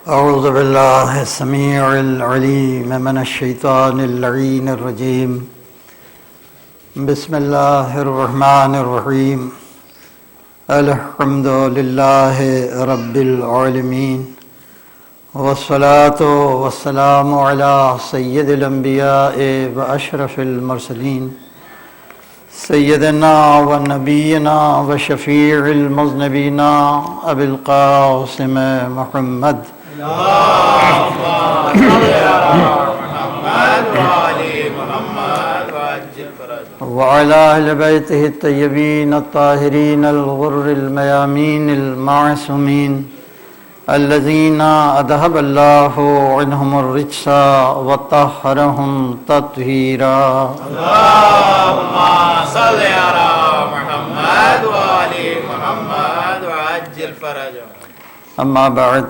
اعوذ باللہ السمیع العلیم من الشیطان اللعین الرجیم بسم اللہ الرحمن الرحیم الحمد للہ رب العالمین والصلاة والسلام علی سید الانبیاء واشرف المرسلین سیدنا و نبینا و شفیع المذنبین ابی القاسم محمد وعلى أهل بيته الطيبين الطاهرين الغر الميامين المعصومين الذين أذهب الله عنهم الرجس وطهرهم تطهيرا. اللهم صل على محمد وآل محمد وعجل فرجهم. أما بعد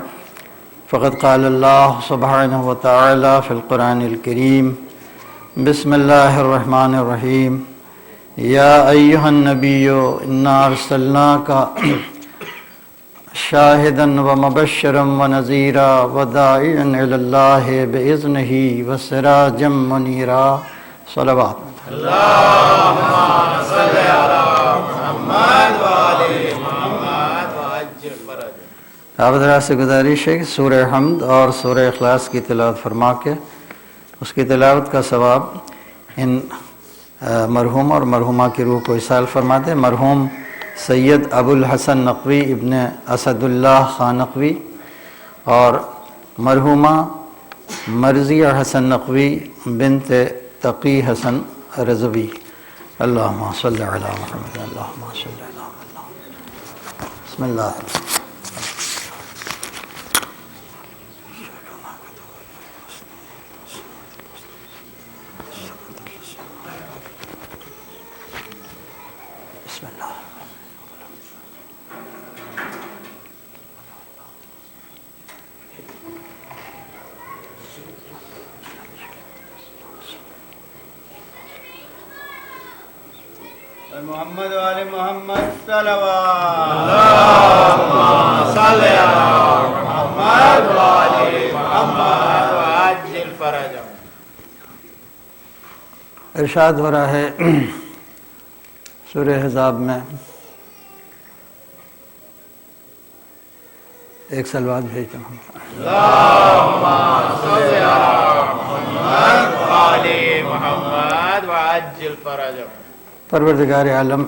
فقد قال الله سبحانه وتعالى في القرآن الكريم بسم الله الرحمن الرحيم يا أيها النبي إنا أرسلناك شاهدا ومبشرا ونذيرا وداعيا إلى الله بإذنه وسراجا منيرا. صلوات. اللهم صل على محمد وآل محمد وعجل فرجهم. آپ حضرات سے گزارش ہے کہ سورہ حمد اور سورہ اخلاص کی تلاوت فرما کے اس کی تلاوت کا ثواب ان مرحوم اور مرحومہ کی روح کو ایصال فرما دے. مرحوم سید ابو الحسن نقوی ابن اسد اللہ خان نقوی اور مرحومہ مرضیہ حسن نقوی بنت تقی حسن رضوی. اللہم صلی علی محمد. اللہم صلی علی محمد. بسم اللہ. محمد وآل محمد صلوات. اللهم صل على محمد وآل محمد وعجل فرجهم. ارشاد ہو رہا ہے سورہ احزاب میں. ایک سلوات بھیجتا ہوں. اللهم صل على محمد وآل محمد وعجل فرجهم. پروردگار عالم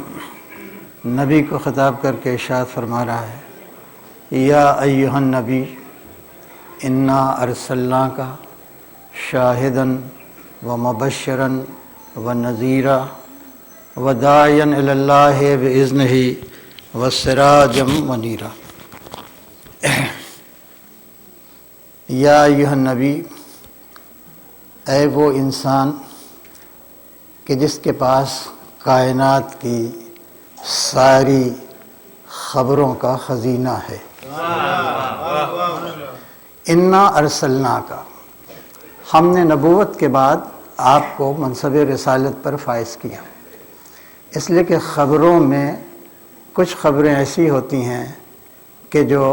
نبی کو خطاب کر کے ارشاد فرما رہا ہے یا ایہا النبی انا ارسلناک شاہدا ومبشرا ونذیرا وداعیا الی اللہ باذنہ وسراجا منیرا. یا ایہا النبی، اے وہ انسان کہ جس کے پاس کائنات کی ساری خبروں کا خزینہ ہے. انا ارسلناک، ہم نے نبوت کے بعد آپ کو منصب رسالت پر فائز کیا، اس لیے کہ خبروں میں کچھ خبریں ایسی ہوتی ہیں کہ جو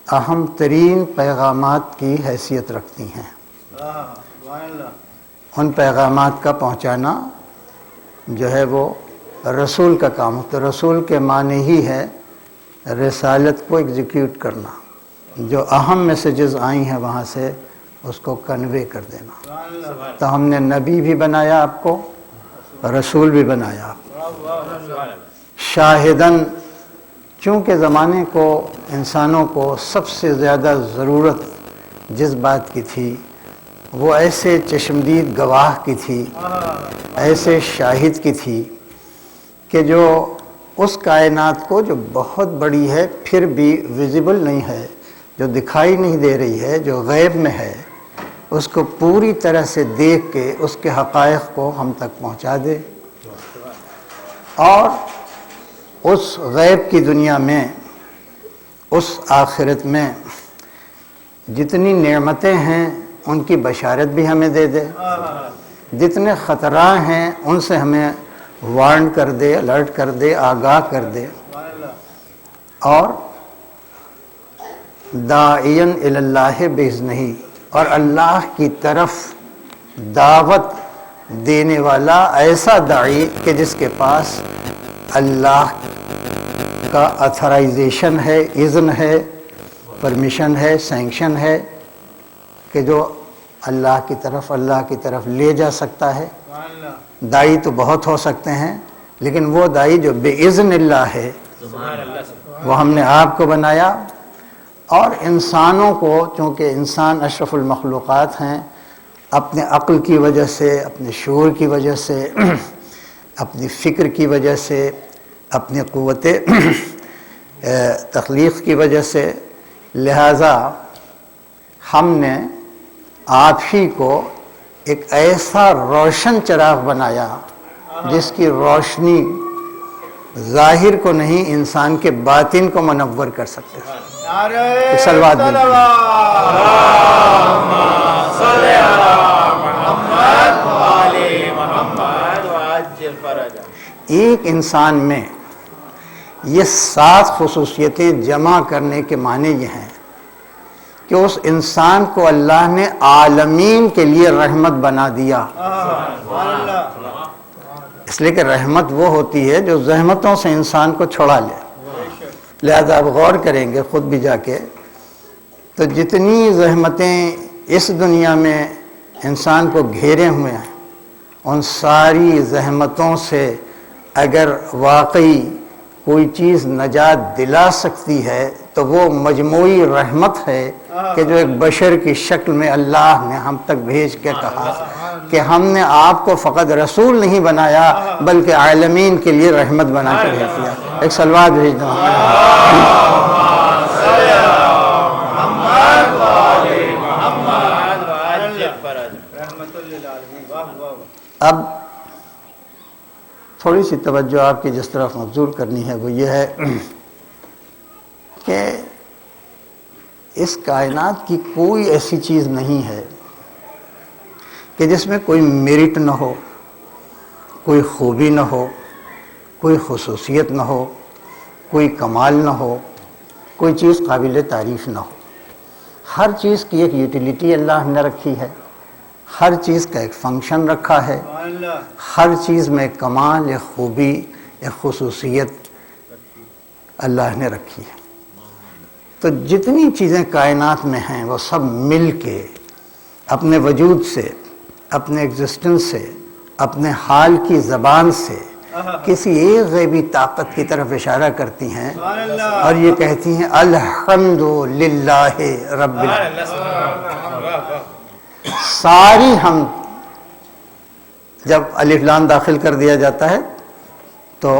اہم ترین پیغامات کی حیثیت رکھتی ہیں. ان پیغامات کا پہنچانا جو ہے وہ رسول کا کام ہوتا ہے. رسول کے معنی ہی ہے رسالت کو ایگزیکیوٹ کرنا، جو اہم میسیجز آئی ہیں وہاں سے اس کو کنوے کر دینا. تو ہم نے نبی بھی بنایا آپ کو، رسول بھی بنایا آپ کو. شاہدن، چونکہ زمانے کو انسانوں کو سب سے زیادہ ضرورت جس بات کی تھی وہ ایسے چشمدید گواہ کی تھی، ایسے شاہد کی تھی کہ جو اس کائنات کو جو بہت بڑی ہے پھر بھی ویزیبل نہیں ہے، جو دکھائی نہیں دے رہی ہے، جو غیب میں ہے، اس کو پوری طرح سے دیکھ کے اس کے حقائق کو ہم تک پہنچا دے. اور اس غیب کی دنیا میں، اس آخرت میں جتنی نعمتیں ہیں ان کی بشارت بھی ہمیں دے دے، جتنے خطرات ہیں ان سے ہمیں وارن کر دے، الرٹ کر دے، آگاہ کر دے. اور داعین الی اللہ باذنہ، اور اللہ کی طرف دعوت دینے والا ایسا داعی کہ جس کے پاس اللہ کا اتھرائزیشن ہے، اذن ہے، پرمیشن ہے، سینکشن ہے، کہ جو اللہ کی طرف لے جا سکتا ہے۔ داعی تو بہت ہو سکتے ہیں، لیکن وہ داعی جو باذن اللہ ہے، وہ ہم نے آپ کو بنایا۔ اور انسانوں کو، چونکہ انسان اشرف المخلوقات ہیں، اپنے عقل کی وجہ سے، اپنے شعور کی وجہ سے، اپنی فکر کی وجہ سے، اپنی قوت تخلیق کی وجہ سے، لہذا ہم نے آپ ہی کو ایک ایسا روشن چراغ بنایا جس کی روشنی ظاہر کو نہیں، انسان کے باطن کو منور کر سکتے ہیں۔ صلوات ایک انسان میں یہ 7 خصوصیتیں جمع کرنے کے معنی یہ ہیں کہ اس انسان کو اللہ نے عالمین کے لیے رحمت بنا دیا۔ اس لیے کہ رحمت وہ ہوتی ہے جو زحمتوں سے انسان کو چھڑا لے۔ لہذا آپ غور کریں گے خود بھی جا کے، تو جتنی زحمتیں اس دنیا میں انسان کو گھیرے ہوئے ہیں، ان ساری زحمتوں سے اگر واقعی کوئی چیز نجات دلا سکتی ہے تو وہ مجموعی رحمت ہے کہ جو ایک بشر کی شکل میں اللہ نے ہم تک بھیج کے کہا کہ ہم نے آپ کو فقط رسول نہیں بنایا بلکہ عالمین کے لیے رحمت بنا کے بھیج دیا۔ ایک صلوات بھیج دو۔ اب تھوڑی سی توجہ آپ کی جس طرف مبذول کرنی ہے وہ یہ ہے کہ اس کائنات کی کوئی ایسی چیز نہیں ہے کہ جس میں کوئی میرٹ نہ ہو، کوئی خوبی نہ ہو، کوئی خصوصیت نہ ہو، کوئی کمال نہ ہو، کوئی چیز قابل تعریف نہ ہو۔ ہر چیز کی ایک یوٹیلیٹی اللہ نے رکھی ہے، ہر چیز کا ایک فنکشن رکھا ہے، ہر چیز میں ایک کمال، ایک خوبی، ایک خصوصیت اللہ نے رکھی ہے۔ تو جتنی چیزیں کائنات میں ہیں وہ سب مل کے اپنے وجود سے، اپنے ایگزسٹنس سے، اپنے حال کی زبان سے کسی ایک غیبی طاقت کی طرف اشارہ کرتی ہیں اور یہ کہتی ہیں الحمدللہ رب العالمین۔ ساری ہم جب الف لام داخل کر دیا جاتا ہے تو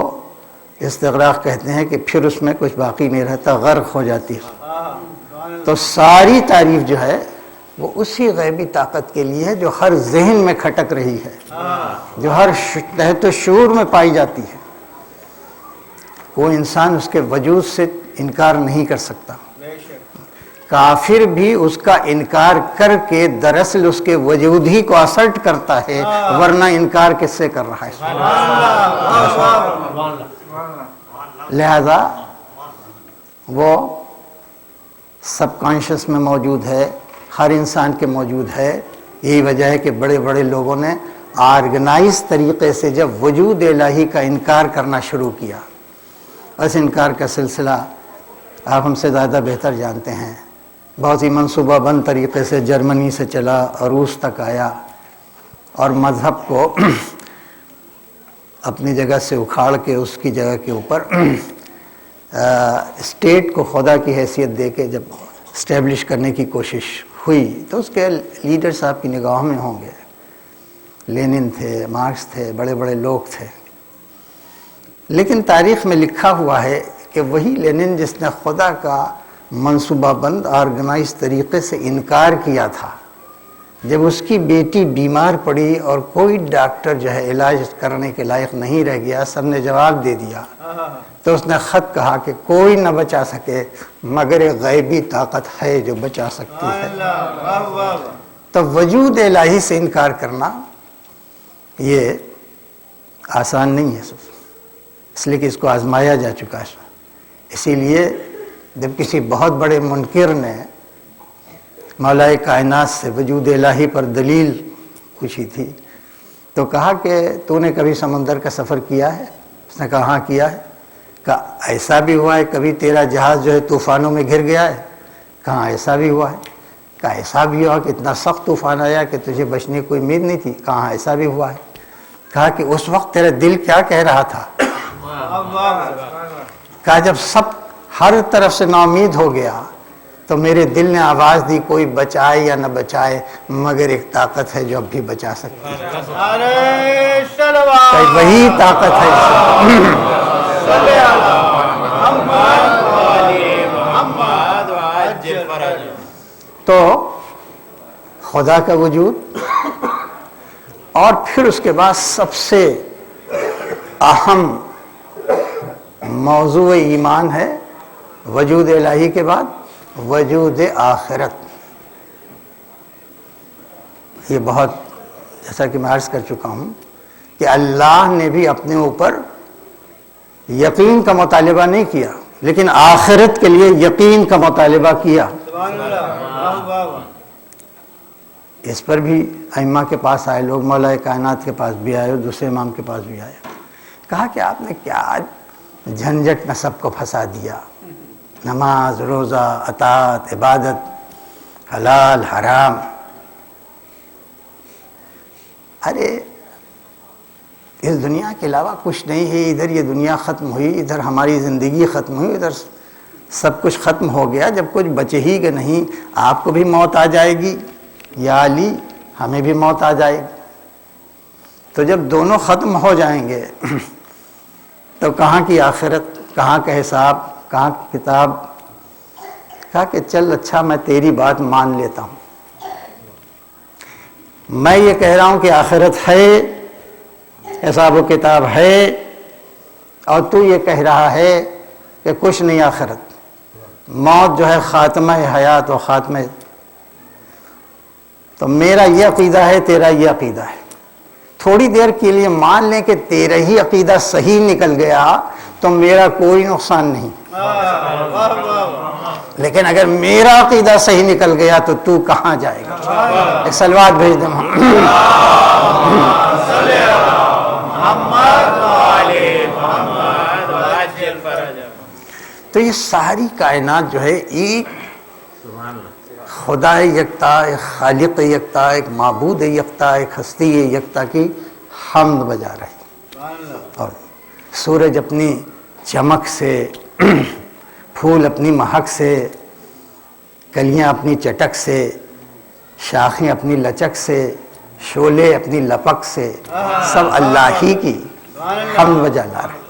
استغراق کہتے ہیں کہ پھر اس میں کچھ باقی نہیں رہتا، غرق ہو جاتی ہے۔ تو ساری تعریف جو ہے وہ اسی غیبی طاقت کے لیے ہے جو ہر ذہن میں کھٹک رہی ہے، جو ہر تحت شعور میں پائی جاتی ہے۔ کوئی انسان اس کے وجود سے انکار نہیں کر سکتا، کافر بھی اس کا انکار کر کے دراصل اس کے وجود ہی کو اسرٹ کرتا ہے، ورنہ انکار کس سے کر رہا ہے؟ لہذا وہ سب کانشس میں موجود ہے، ہر انسان کے موجود ہے۔ یہی وجہ ہے کہ بڑے بڑے لوگوں نے آرگنائز طریقے سے جب وجود الہی کا انکار کرنا شروع کیا، اس انکار کا سلسلہ آپ ہم سے زیادہ بہتر جانتے ہیں، بہت ہی منصوبہ بند طریقے سے جرمنی سے چلا اور روس تک آیا اور مذہب کو اپنی جگہ سے اکھاڑ کے اس کی جگہ کے اوپر اسٹیٹ کو خدا کی حیثیت دے کے جب اسٹیبلش کرنے کی کوشش ہوئی تو اس کے لیڈر صاحب کی نگاہوں میں ہوں گے، لینن تھے، مارکس تھے، بڑے بڑے لوگ تھے۔ لیکن تاریخ میں لکھا ہوا ہے کہ وہی لینن جس نے خدا کا منصوبہ بند آرگنائز طریقے سے انکار کیا تھا، جب اس کی بیٹی بیمار پڑی اور کوئی ڈاکٹر جو ہے علاج کرنے کے لائق نہیں رہ گیا، سب نے جواب دے دیا، تو اس نے خط کہا کہ کوئی نہ بچا سکے مگر ایک غیبی طاقت ہے جو بچا سکتی ہے۔ تو وجود الہی سے انکار کرنا یہ آسان نہیں ہے، اس لیے کہ اس کو آزمایا جا چکا ہے۔ اسی لیے جب کسی بہت بڑے منکر نے مولا کائنات سے وجود الہی پر دلیل پوچھی تھی تو کہا کہ تو نے کبھی سمندر کا سفر کیا ہے؟ اس نے کہا ہاں کیا ہے۔ کہا ایسا بھی ہوا ہے کبھی تیرا جہاز جو ہے طوفانوں میں گھر گیا ہے؟ کہا ایسا بھی ہوا ہے۔ کہا ایسا بھی ہوا کہ اتنا سخت طوفان آیا کہ تجھے بچنے کی کوئی امید نہیں تھی؟ کہا ایسا بھی ہوا ہے۔ کہا کہ اس وقت تیرا دل کیا کہہ رہا تھا؟ کہا جب سب ہر طرف سے ناامید ہو گیا تو میرے دل نے آواز دی کوئی بچائے یا نہ بچائے مگر ایک طاقت ہے جو اب بھی بچا سکتی ہے، نعرہ صلوات، کہ وہی طاقت ہے۔ صلی اللہ محمد وآل محمد وعجل فرجهم۔ تو خدا کا وجود، اور پھر اس کے بعد سب سے اہم موضوع ایمان ہے وجود الہی کے بعد وجود آخرت۔ یہ بہت جیسا کہ میں عرض کر چکا ہوں کہ اللہ نے بھی اپنے اوپر یقین کا مطالبہ نہیں کیا لیکن آخرت کے لیے یقین کا مطالبہ کیا۔ سبحان اللہ، واہ واہ واہ۔ اس پر بھی ائمہ کے پاس آئے لوگ، مولا کائنات کے پاس بھی آئے اور دوسرے امام کے پاس بھی آئے، کہا کہ آپ نے کیا جھنجھٹ میں سب کو پھنسا دیا، نماز، روزہ، اطاعت، عبادت، حلال حرام۔ ارے اس دنیا کے علاوہ کچھ نہیں ہے، ادھر یہ دنیا ختم ہوئی، ادھر ہماری زندگی ختم ہوئی، ادھر سب کچھ ختم ہو گیا، جب کچھ بچے ہی کہ نہیں، آپ کو بھی موت آ جائے گی یا علی ہمیں بھی موت آ جائے گی، تو جب دونوں ختم ہو جائیں گے تو کہاں کی آخرت، کہاں کا حساب، کہاں کی کتاب؟ کہا کہ چل اچھا میں تیری بات مان لیتا ہوں، میں یہ کہہ رہا ہوں کہ آخرت ہے، حساب و کتاب ہے، اور تو یہ کہہ رہا ہے کہ کچھ نہیں آخرت، موت جو ہے خاتمہ حیات و خاتمہ، تو میرا یہ عقیدہ ہے، تیرا یہ عقیدہ ہے، تھوڑی دیر کے لیے مان لیں کہ تیرا ہی عقیدہ صحیح نکل گیا تو میرا کوئی نقصان نہیں، لیکن اگر میرا عقیدہ صحیح نکل گیا تو کہاں جائے گا؟ ایک سلوات بھیج دیں محمد وآل محمد وعجل فرجهم۔ تو یہ ساری کائنات جو ہے ایک خدا یکتا، ایک خالق یکتا، ایک معبود یکتا، ایک ہستی یکتا کی حمد بجا رہی، اور سورج اپنی چمک سے، پھول اپنی مہک سے، کلیاں اپنی چٹک سے، شاخیں اپنی لچک سے، شعلے اپنی لپک سے، سب اللہ ہی کی حمد بجا لا رہے۔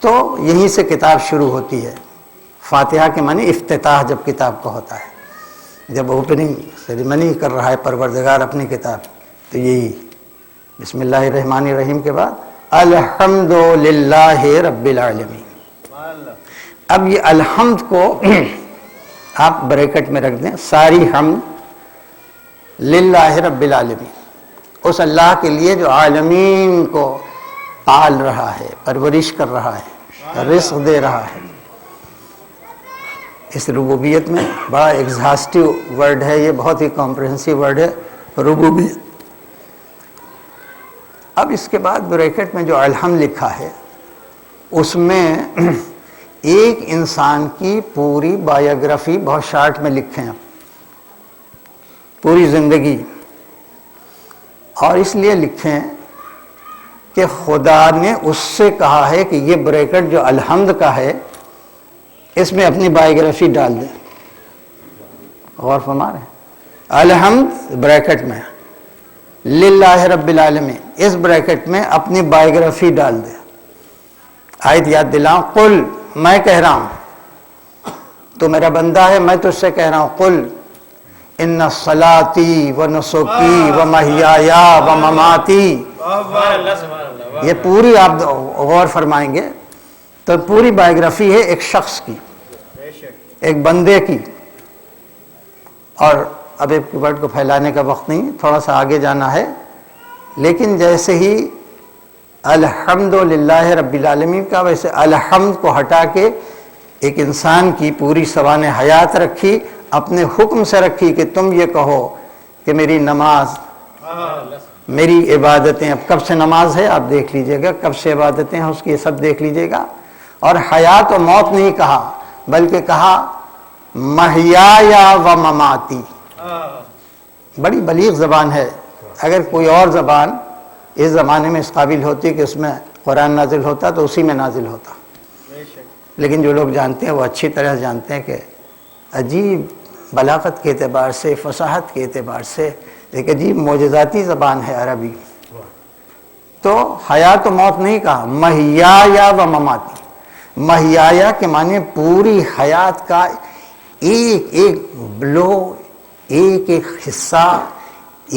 تو یہیں سے کتاب شروع ہوتی ہے۔ فاتحہ کے معنی افتتاح جب کتاب کا ہوتا ہے، جب اوپننگ سیریمنی کر رہا ہے پروردگار اپنی کتاب، تو یہی بسم اللہ الرحمن الرحیم کے بعد الحمدللہ رب العالمین۔ اب یہ الحمد کو آپ بریکٹ میں رکھ دیں، ساری حمد للہ رب العالمین، اس اللہ کے لیے جو عالمین کو پال رہا ہے، پرورش کر رہا ہے، رزق دے رہا ہے۔ اس ربوبیت میں بڑا ایگزاسٹیو ورڈ ہے، یہ بہت ہی کمپریہنسو ورڈ ہے ربوبیت۔ اب اس کے بعد بریکٹ میں جو الحمد لکھا ہے اس میں ایک انسان کی پوری بایوگرافی بہت شارٹ میں لکھیں، پوری زندگی، اور اس لیے لکھیں کہ خدا نے اس سے کہا ہے کہ یہ بریکٹ جو الحمد کا ہے اس میں اپنی بایوگرافی ڈال دیں۔ غور فرما رہے ہیں؟ الحمد بریکٹ میں، للہ رب العالمین اس بریکٹ میں اپنی بایوگرافی ڈال دیں۔ آیت یاد دلاؤں، قل، میں کہہ رہا ہوں، تو میرا بندہ ہے، میں تجھ سے کہہ رہا ہوں، قل ان صلاتی و نسکی و محیای و مماتی، یہ پوری آپ غور فرمائیں گے تو پوری بایوگرافی ہے ایک شخص کی، ایک بندے کی۔ اور اب ایک ورڈ کو پھیلانے کا وقت نہیں، تھوڑا سا آگے جانا ہے، لیکن جیسے ہی الحمدللہ رب العالمین کا، ویسے الحمد کو ہٹا کے ایک انسان کی پوری سوانح حیات رکھی، اپنے حکم سے رکھی کہ تم یہ کہو کہ میری نماز، میری عبادتیں، اب کب سے نماز ہے آپ دیکھ لیجئے گا، کب سے عبادتیں ہیں اس کی سب دیکھ لیجئے گا. اور حیات و موت نہیں کہا بلکہ کہا محیایا و مماتی. بڑی بلیغ زبان ہے. اگر کوئی اور زبان اس زمانے میں اس قابل ہوتی کہ اس میں قرآن نازل ہوتا تو اسی میں نازل ہوتا، لیکن جو لوگ جانتے ہیں وہ اچھی طرح جانتے ہیں کہ عجیب بلاغت کے اعتبار سے، فصاحت کے اعتبار سے ایک عجیب معجزاتی زبان ہے عربی. تو حیات و موت نہیں کہا، محیایا و مماتی. محیایا کے معنی پوری حیات کا ایک ایک بلو، ایک ایک حصہ،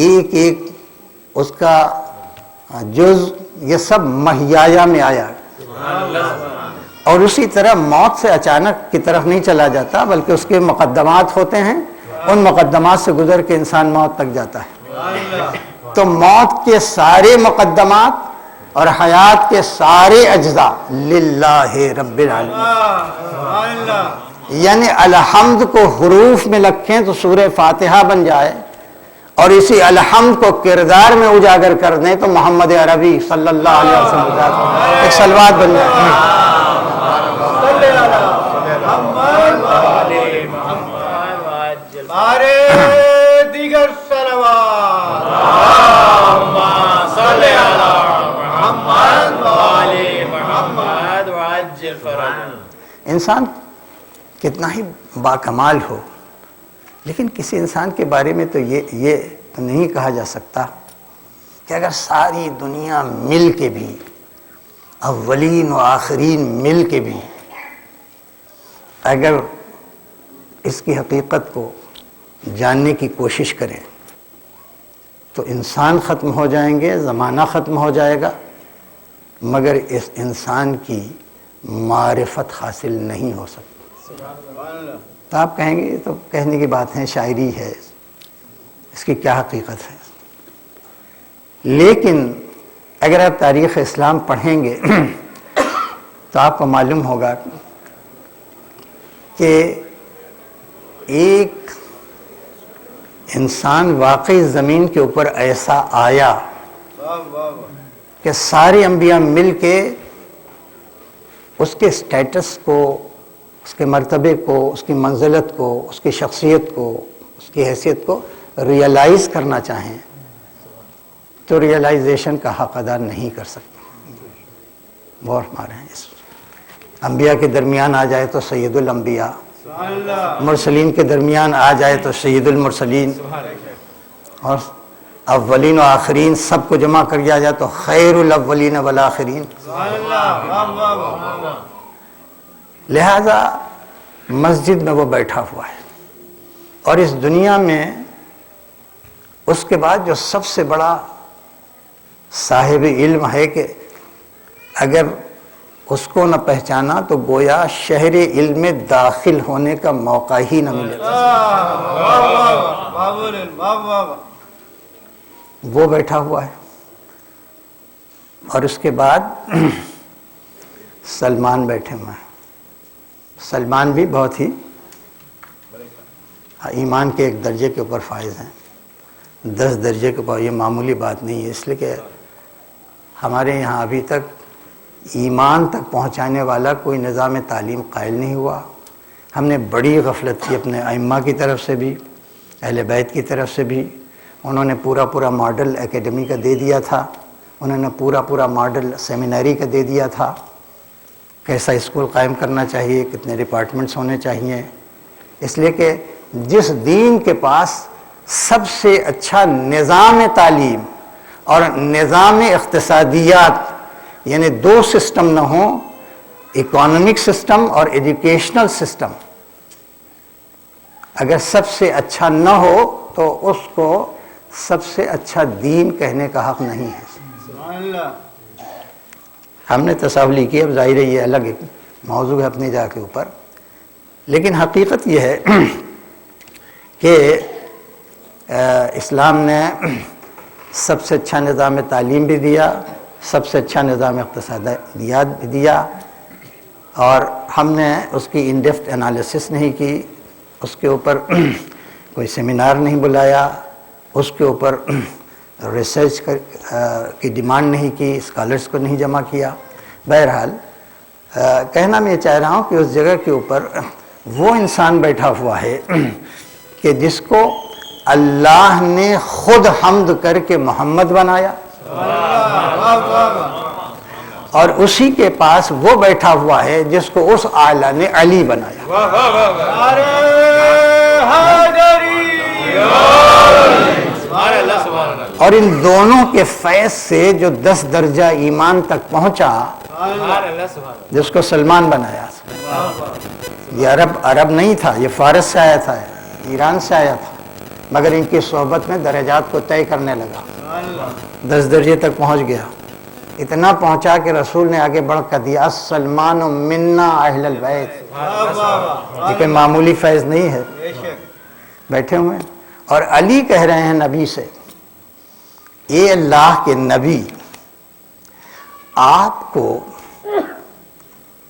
ایک ایک اس کا جز، یہ سب محیایا میں آیا. اور اسی طرح موت سے اچانک کی طرف نہیں چلا جاتا بلکہ اس کے مقدمات ہوتے ہیں، ان مقدمات سے گزر کے انسان موت تک جاتا ہے. تو موت کے سارے مقدمات اور حیات کے سارے اجزاء للہ رب العالمین. یعنی الحمد کو حروف میں لکھیں تو سورہ فاتحہ بن جائے، اور اسی الحمد کو کردار میں اجاگر کر دیں تو محمد عربی صلی اللہ علیہ وسلم ایک صلوات بن جائے. دیگر صلوات انسان کتنا ہی باکمال ہو، لیکن کسی انسان کے بارے میں تو یہ نہیں کہا جا سکتا کہ اگر ساری دنیا مل کے بھی، اولین و آخرین مل کے بھی اگر اس کی حقیقت کو جاننے کی کوشش کریں تو انسان ختم ہو جائیں گے، زمانہ ختم ہو جائے گا، مگر اس انسان کی معرفت حاصل نہیں ہو سکتی. تو آپ کہیں گے تو کہنے کی بات ہے، شاعری ہے، اس کی کیا حقیقت ہے. لیکن اگر آپ تاریخ اسلام پڑھیں گے تو آپ کو معلوم ہوگا کہ ایک انسان واقعی زمین کے اوپر ایسا آیا کہ سارے انبیاء مل کے اس کے سٹیٹس کو، اس کے مرتبے کو، اس کی منزلت کو، اس کی شخصیت کو، اس کی حیثیت کو ریئلائز کرنا چاہیں تو ریئلائزیشن کا حق ادا نہیں کر سکتے. غور مارے ہیں، اس انبیاء کے درمیان آ جائے تو سید الانبیاء، مرسلین کے درمیان آ جائے تو سید المرسلین، اور اولین و آخرین سب کو جمع کر دیا جائے تو خیر الاولین والآخرین. لہذا مسجد میں وہ بیٹھا ہوا ہے، اور اس دنیا میں اس کے بعد جو سب سے بڑا صاحب علم ہے کہ اگر اس کو نہ پہچانا تو گویا شہر علم میں داخل ہونے کا موقع ہی نہ ملے. وہ بیٹھا ہوا ہے. اور اس کے بعد سلمان بیٹھے ہوئے ہیں. سلمان بھی بہت ہی ایمان کے ایک درجے کے اوپر فائز ہیں، 10 درجے کے اوپر. یہ معمولی بات نہیں ہے، اس لیے کہ ہمارے یہاں ابھی تک ایمان تک پہنچانے والا کوئی نظام تعلیم قائل نہیں ہوا. ہم نے بڑی غفلت کی اپنے ائمہ کی طرف سے بھی، اہل بیت کی طرف سے بھی. انہوں نے پورا ماڈل اکیڈمی کا دے دیا تھا، انہوں نے پورا ماڈل سیمینری کا دے دیا تھا، کیسا اسکول قائم کرنا چاہیے، کتنے ڈپارٹمنٹس ہونے چاہیے. اس لیے کہ جس دین کے پاس سب سے اچھا نظام تعلیم اور نظام اقتصادیات، یعنی 2 سسٹم نہ ہوں، اکانومک سسٹم اور ایجوکیشنل سسٹم، اگر سب سے اچھا نہ ہو تو اس کو سب سے اچھا دین کہنے کا حق نہیں ہے. ہم نے تصاولی کی، اب ظاہر ہے یہ الگ ایک موضوع ہے اپنی جگہ کے اوپر، لیکن حقیقت یہ ہے کہ اسلام نے سب سے اچھا نظام تعلیم بھی دیا، سب سے اچھا نظام اقتصادیات بھی دیا، اور ہم نے اس کی ان ڈیپتھ انالیسس نہیں کی، اس کے اوپر کوئی سیمینار نہیں بلایا، اس کے اوپر ریسرچ کی ڈیمانڈ نہیں کی، اسکالرس کو نہیں جمع کیا۔ بہرحال کہنا میں یہ چاہ رہا ہوں کہ اس جگہ کے اوپر وہ انسان بیٹھا ہوا ہے کہ جس کو اللہ نے خود حمد کر کے محمد بنایا، اور اسی کے پاس وہ بیٹھا ہوا ہے جس کو اس اعلیٰ نے علی بنایا۔ اور ان دونوں کے فیض سے جو 10 درجہ ایمان تک پہنچا، جس کو سلمان بنایا، یہ عرب نہیں تھا، یہ فارس سے آیا تھا، ایران سے آیا تھا، مگر ان کی صحبت میں درجات کو طے کرنے لگا، 10 درجے تک پہنچ گیا، اتنا پہنچا کہ رسول نے آگے بڑھ کر دیا سلمان منا اہل البیت۔ یہ کوئی معمولی فیض نہیں ہے، بیٹھے ہوئے ہیں۔ اور علی کہہ رہے ہیں نبی سے، اے اللہ کے نبی، آپ کو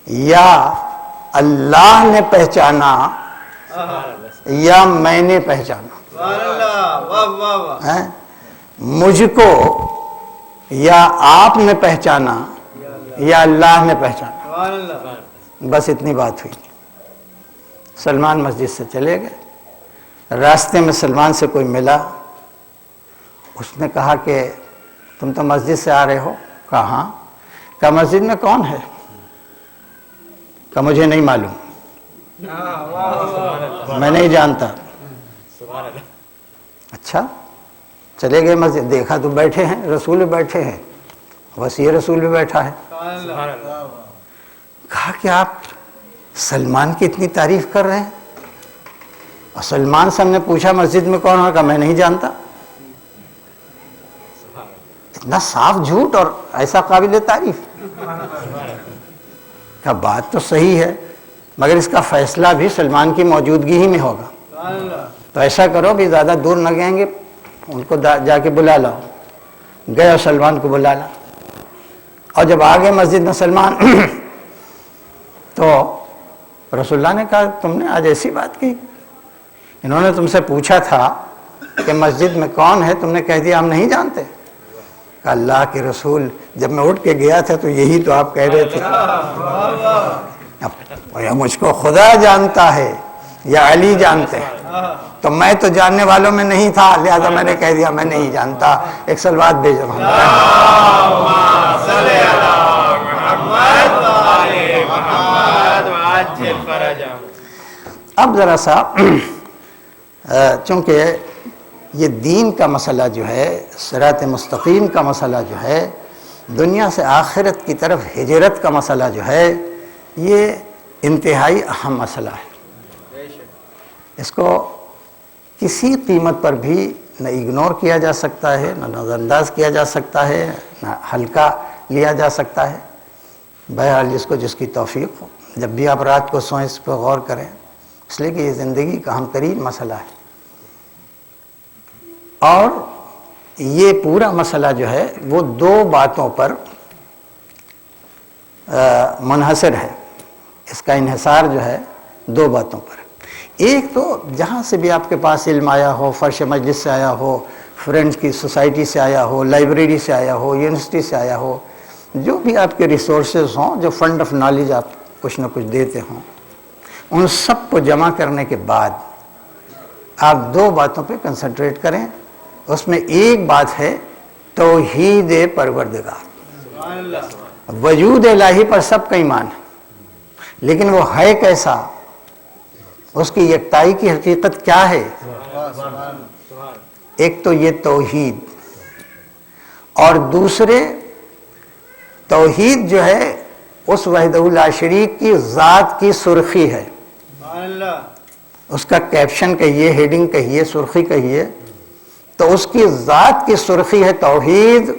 یا اللہ نے پہچانا یا میں نے پہچانا، مجھ کو یا آپ نے پہچانا یا اللہ نے پہچانا، بس اتنی بات ہوئی۔ سلمان مسجد سے چلے گئے، راستے میں سلمان سے کوئی ملا، اس نے کہا کہ تم تو مسجد سے آ رہے ہو؟ کہا ہاں۔ کہا مسجد میں کون ہے؟ کہا مجھے نہیں معلوم، میں نہیں جانتا۔ اچھا، چلے گئے مسجد، دیکھا تو بیٹھے ہیں، رسول بھی بیٹھے ہیں، بس یہ رسول بھی بیٹھا ہے۔ کہا کہ آپ سلمان کی اتنی تعریف کر رہے ہیں؟ اور سلمان سے ہم نے پوچھا مسجد میں کون ہوگا، میں نہیں جانتا۔ اتنا صاف جھوٹ اور ایسا قابل تعریف۔ کہا بات تو صحیح ہے، مگر اس کا فیصلہ بھی سلمان کی موجودگی ہی میں ہوگا، تو ایسا کرو بھی زیادہ دور نہ گئیں گے، ان کو جا کے بلا لاؤ۔ گئے اور سلمان کو بلا لا، اور جب آگے مسجد میں سلمان تو رسول اللہ نے کہا تم نے آج ایسی بات کی، انہوں نے تم سے پوچھا تھا کہ مسجد میں کون ہے، تم نے کہہ دیا ہم نہیں جانتے۔ کہ اللہ کے رسول جب میں اٹھ کے گیا تھا تو یہی تو آپ کہہ رہے تھے، یا مجھ کو خدا جانتا ہے یا علی جانتے ہیں، تو میں تو جاننے والوں میں نہیں تھا، لہذا میں نے کہہ دیا میں نہیں جانتا۔ ایک سلوات بھیجو ہم۔ اب ذرا سا چونکہ یہ دین کا مسئلہ جو ہے، صراط مستقیم کا مسئلہ جو ہے، دنیا سے آخرت کی طرف ہجرت کا مسئلہ جو ہے، یہ انتہائی اہم مسئلہ ہے۔ اس کو کسی قیمت پر بھی نہ اگنور کیا جا سکتا ہے، نہ نظر انداز کیا جا سکتا ہے، نہ ہلکا لیا جا سکتا ہے۔ بہرحال جس کو جس کی توفیق ہو، جب بھی آپ رات کو سوئیں اس پہ غور کریں، اس لیے کہ یہ زندگی کا اہم ترین مسئلہ ہے، اور یہ پورا مسئلہ جو ہے وہ 2 باتوں پر منحصر ہے۔ اس کا انحصار جو ہے 2 باتوں پر۔ ایک تو جہاں سے بھی آپ کے پاس علم آیا ہو، فرش مجلس سے آیا ہو، فرینڈز کی سوسائٹی سے آیا ہو، لائبریری سے آیا ہو، یونیورسٹی سے آیا ہو، جو بھی آپ کے ریسورسز ہوں، جو فنڈ آف نالج آپ کچھ نہ کچھ دیتے ہوں، ان سب کو جمع کرنے کے بعد آپ 2 باتوں پہ کنسنٹریٹ کریں۔ اس میں ایک بات ہے توحید پروردگار، وجود الہی پر سب کا ایمان ہے، لیکن وہ ہے کیسا، اس کی یکتائی کی حقیقت کیا ہے؟ ایک تو یہ توحید، اور دوسرے توحید جو ہے اس وحدہ لا شریک کی ذات کی سرخی ہے۔ اس کا کیپشن کہیے، ہیڈنگ کہیے، سرخی کہیے، تو اس کی ذات کی سرخی ہے توحید،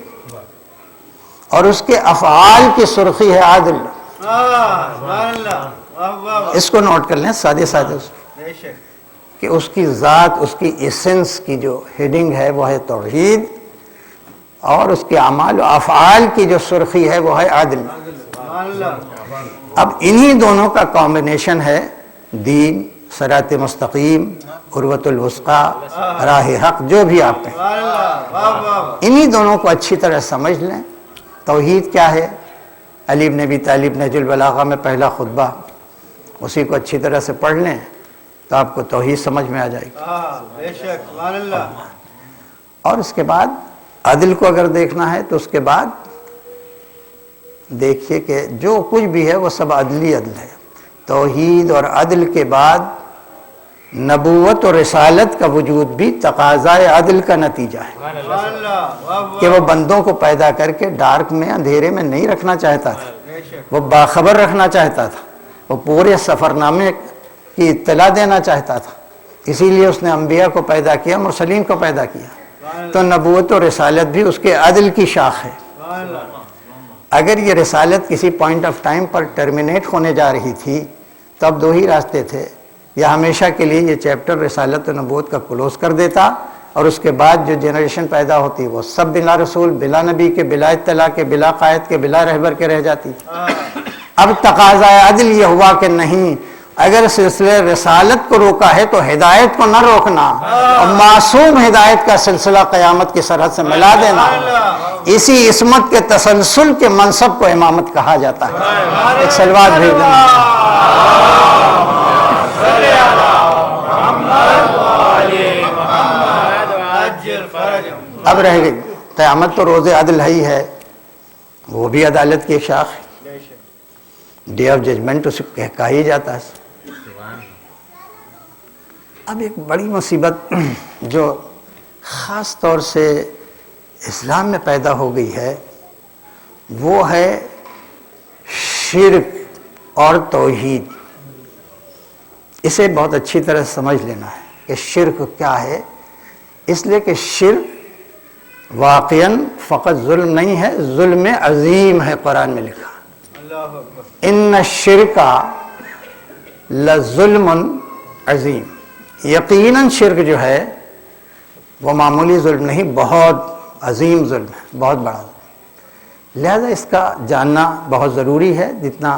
اور اس کے افعال کی سرخی ہے عدل۔ اس کو نوٹ کر لیں سادے سادے، کہ اس کی ذات، اس کی ایسنس کی جو ہیڈنگ ہے وہ ہے توحید، اور اس کے اعمال و افعال کی جو سرخی ہے وہ ہے عدل۔ اب انہی دونوں کا کمبینیشن ہے دین، صراط مستقیم، عروۃ الوثقیٰ، راہ حق، جو بھی آپ کہیں، انہی دونوں کو اچھی طرح سمجھ لیں۔ توحید کیا ہے؟ علی بن ابی طالب نہج البلاغہ میں پہلا خطبہ، اسی کو اچھی طرح سے پڑھ لیں تو آپ کو توحید سمجھ میں آ جائے گی۔ اور اس کے بعد عدل کو اگر دیکھنا ہے تو اس کے بعد دیکھیے کہ جو کچھ بھی ہے وہ سب عدلی عدل ہے۔ توحید اور عدل کے بعد نبوت اور رسالت کا وجود بھی تقاضائے عدل کا نتیجہ ہے کہ وہ بندوں کو پیدا کر کے ڈارک میں، اندھیرے میں نہیں رکھنا چاہتا تھا، وہ باخبر رکھنا چاہتا تھا، وہ پورے سفرنامے کی اطلاع دینا چاہتا تھا، اسی لیے اس نے انبیاء کو پیدا کیا، مرسلین کو پیدا کیا۔ تو نبوت و رسالت بھی اس کے عدل کی شاخ ہے۔ اگر یہ رسالت کسی point of time per terminate ہونے جا رہی تھی تو اب دو ہی راستے تھے، یا ہمیشہ کے لیے یہ چیپٹر رسالت و نبوت کا کلوز کر دیتا اور اس کے بعد جو جنریشن پیدا ہوتی وہ سب بلا رسول، بلا نبی کے، بلا اطلاع کے، بلا قائد کے، بلا رہبر کے رہ جاتی۔ اب تقاضۂ عدل یہ ہوا کہ نہیں، اگر سلسلہ رسالت کو روکا ہے تو ہدایت کو نہ روکنا، اور معصوم ہدایت کا سلسلہ قیامت کی سرحد سے ملا دینا۔ اسی عصمت کے تسلسل کے منصب کو امامت کہا جاتا ہے۔ ایک سلوات بھیج دینا۔ اب رہ گئی قیامت، تو روز عدل ہی ہے، وہ بھی عدالت کی شاخ ہے، ڈے آف ججمنٹ اسے کہا ہی جاتا ہے۔ اب ایک بڑی مصیبت جو خاص طور سے اسلام میں پیدا ہو گئی ہے وہ ہے شرک اور توحید۔ اسے بہت اچھی طرح سمجھ لینا ہے کہ شرک کیا ہے، اس لیے کہ شرک واقعاً فقط ظلم نہیں ہے، ظلم عظیم ہے، قرآن میں لکھا ان الشرک لظلم عظیم۔ یقیناً شرک جو ہے وہ معمولی ظلم نہیں، بہت عظیم ظلم ہے، بہت بڑا ظلم۔ لہذا اس کا جاننا بہت ضروری ہے۔ جتنا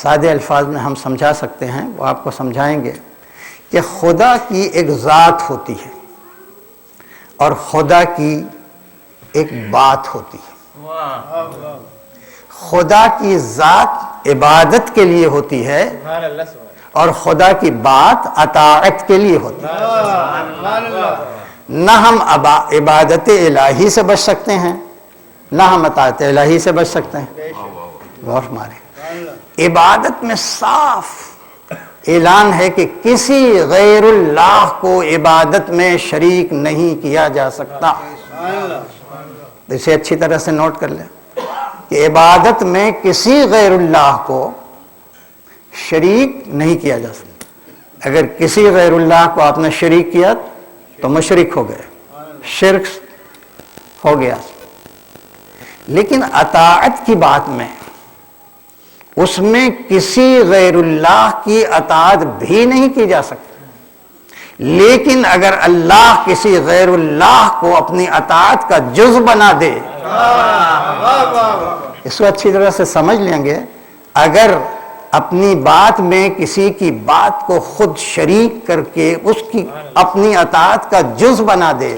سادے الفاظ میں ہم سمجھا سکتے ہیں وہ آپ کو سمجھائیں گے کہ خدا کی ایک ذات ہوتی ہے اور خدا کی ایک بات ہوتی ہے۔ خدا کی ذات عبادت کے لیے ہوتی ہے اور خدا کی بات اطاعت کے لیے ہوتی ہے۔ نہ ہم عبادت الہی سے بچ سکتے ہیں، نہ ہم اطاعت الہی سے بچ سکتے ہیں۔ غور مارے، عبادت میں صاف اعلان ہے کہ کسی غیر اللہ کو عبادت میں شریک نہیں کیا جا سکتا۔ اسے اچھی طرح سے نوٹ کر لیں کہ عبادت میں کسی غیر اللہ کو شریک نہیں کیا جا سکتا۔ اگر کسی غیر اللہ کو آپ نے شریک کیا تو مشرک ہو گئے، شرک ہو گیا۔ لیکن اطاعت کی بات میں اس میں کسی غیر اللہ کی اطاعت بھی نہیں کی جا سکتی، لیکن اگر اللہ کسی غیر اللہ کو اپنی اطاعت کا جز بنا دے، اس کو اچھی طرح سے سمجھ لیں گے، اگر اپنی بات میں کسی کی بات کو خود شریک کر کے اس کی اپنی اطاعت کا جز بنا دے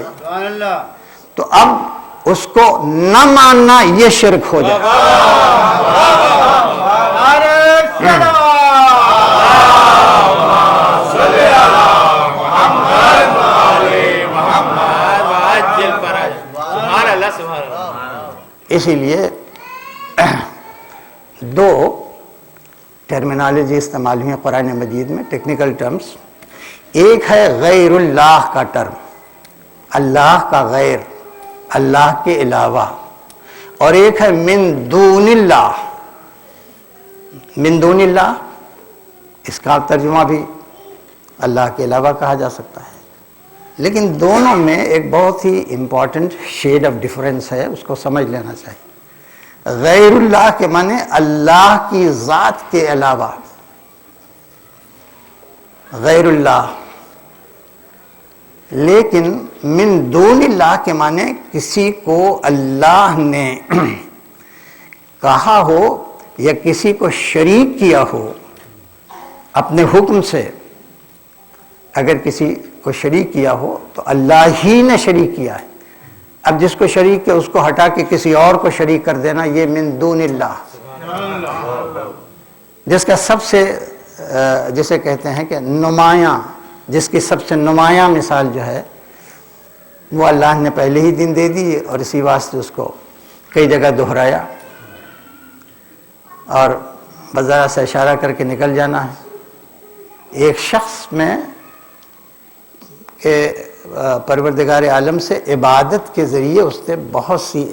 تو اب اس کو نہ ماننا یہ شرک ہو جائے۔ اسی لیے دو ٹرمینالوجی استعمال ہوئی ہیں قرآن مجید میں، ٹیکنیکل ٹرمز۔ ایک ہے غیر اللہ کا ٹرم، اللہ کا غیر، اللہ کے علاوہ، اور ایک ہے من دون اللہ۔ من دون اللہ اس کا ترجمہ بھی اللہ کے علاوہ کہا جا سکتا ہے، لیکن دونوں میں ایک بہت ہی امپورٹنٹ شیڈ آف ڈیفرنس ہے، اس کو سمجھ لینا چاہیے۔ غیر اللہ کے معنی اللہ کی ذات کے علاوہ، غیر اللہ، لیکن من دون اللہ کے معنی کسی کو اللہ نے کہا ہو یا کسی کو شریک کیا ہو اپنے حکم سے، اگر کسی کو شریک کیا ہو تو اللہ ہی نے شریک کیا ہے. اب جس کو شریک کیا اس کو ہٹا کے کسی اور کو شریک کر دینا، یہ من دون اللہ. جس کا سب سے جسے کہتے ہیں کہ نمایاں، جس کی سب سے نمایاں مثال جو ہے وہ اللہ نے پہلے ہی دن دے دی، اور اسی واسطے اس کو کئی جگہ دہرایا اور بذرا سے اشارہ کر کے نکل جانا ہے. ایک شخص میں کہ پروردگار عالم سے عبادت کے ذریعے اس نے بہت سی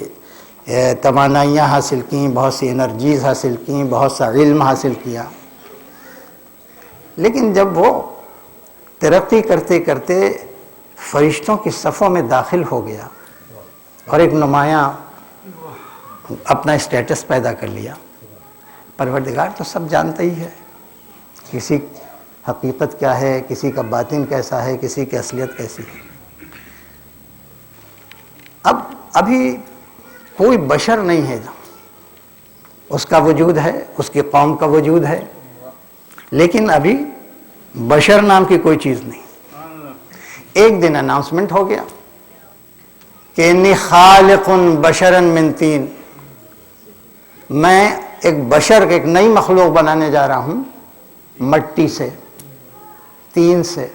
توانائیاں حاصل کیں، بہت سی انرجیز حاصل کیں، بہت سا علم حاصل کیا، لیکن جب وہ ترقی کرتے کرتے فرشتوں کی صفوں میں داخل ہو گیا اور ایک نمایاں اپنا اسٹیٹس پیدا کر لیا، پروردگار تو سب جانتا ہی ہے کسی حقیقت کیا ہے، کسی کا باطن کیسا ہے، کسی کی اصلیت کیسی ہے. ابھی کوئی بشر نہیں ہے، اس کا وجود ہے، اس کی قوم کا وجود ہے، لیکن ابھی بشر نام کی کوئی چیز نہیں. ایک دن اناؤنسمنٹ ہو گیا کہ انی خالق بشرا من طین، میں ایک بشر، ایک نئی مخلوق بنانے جا رہا ہوں مٹی سے، تین سے.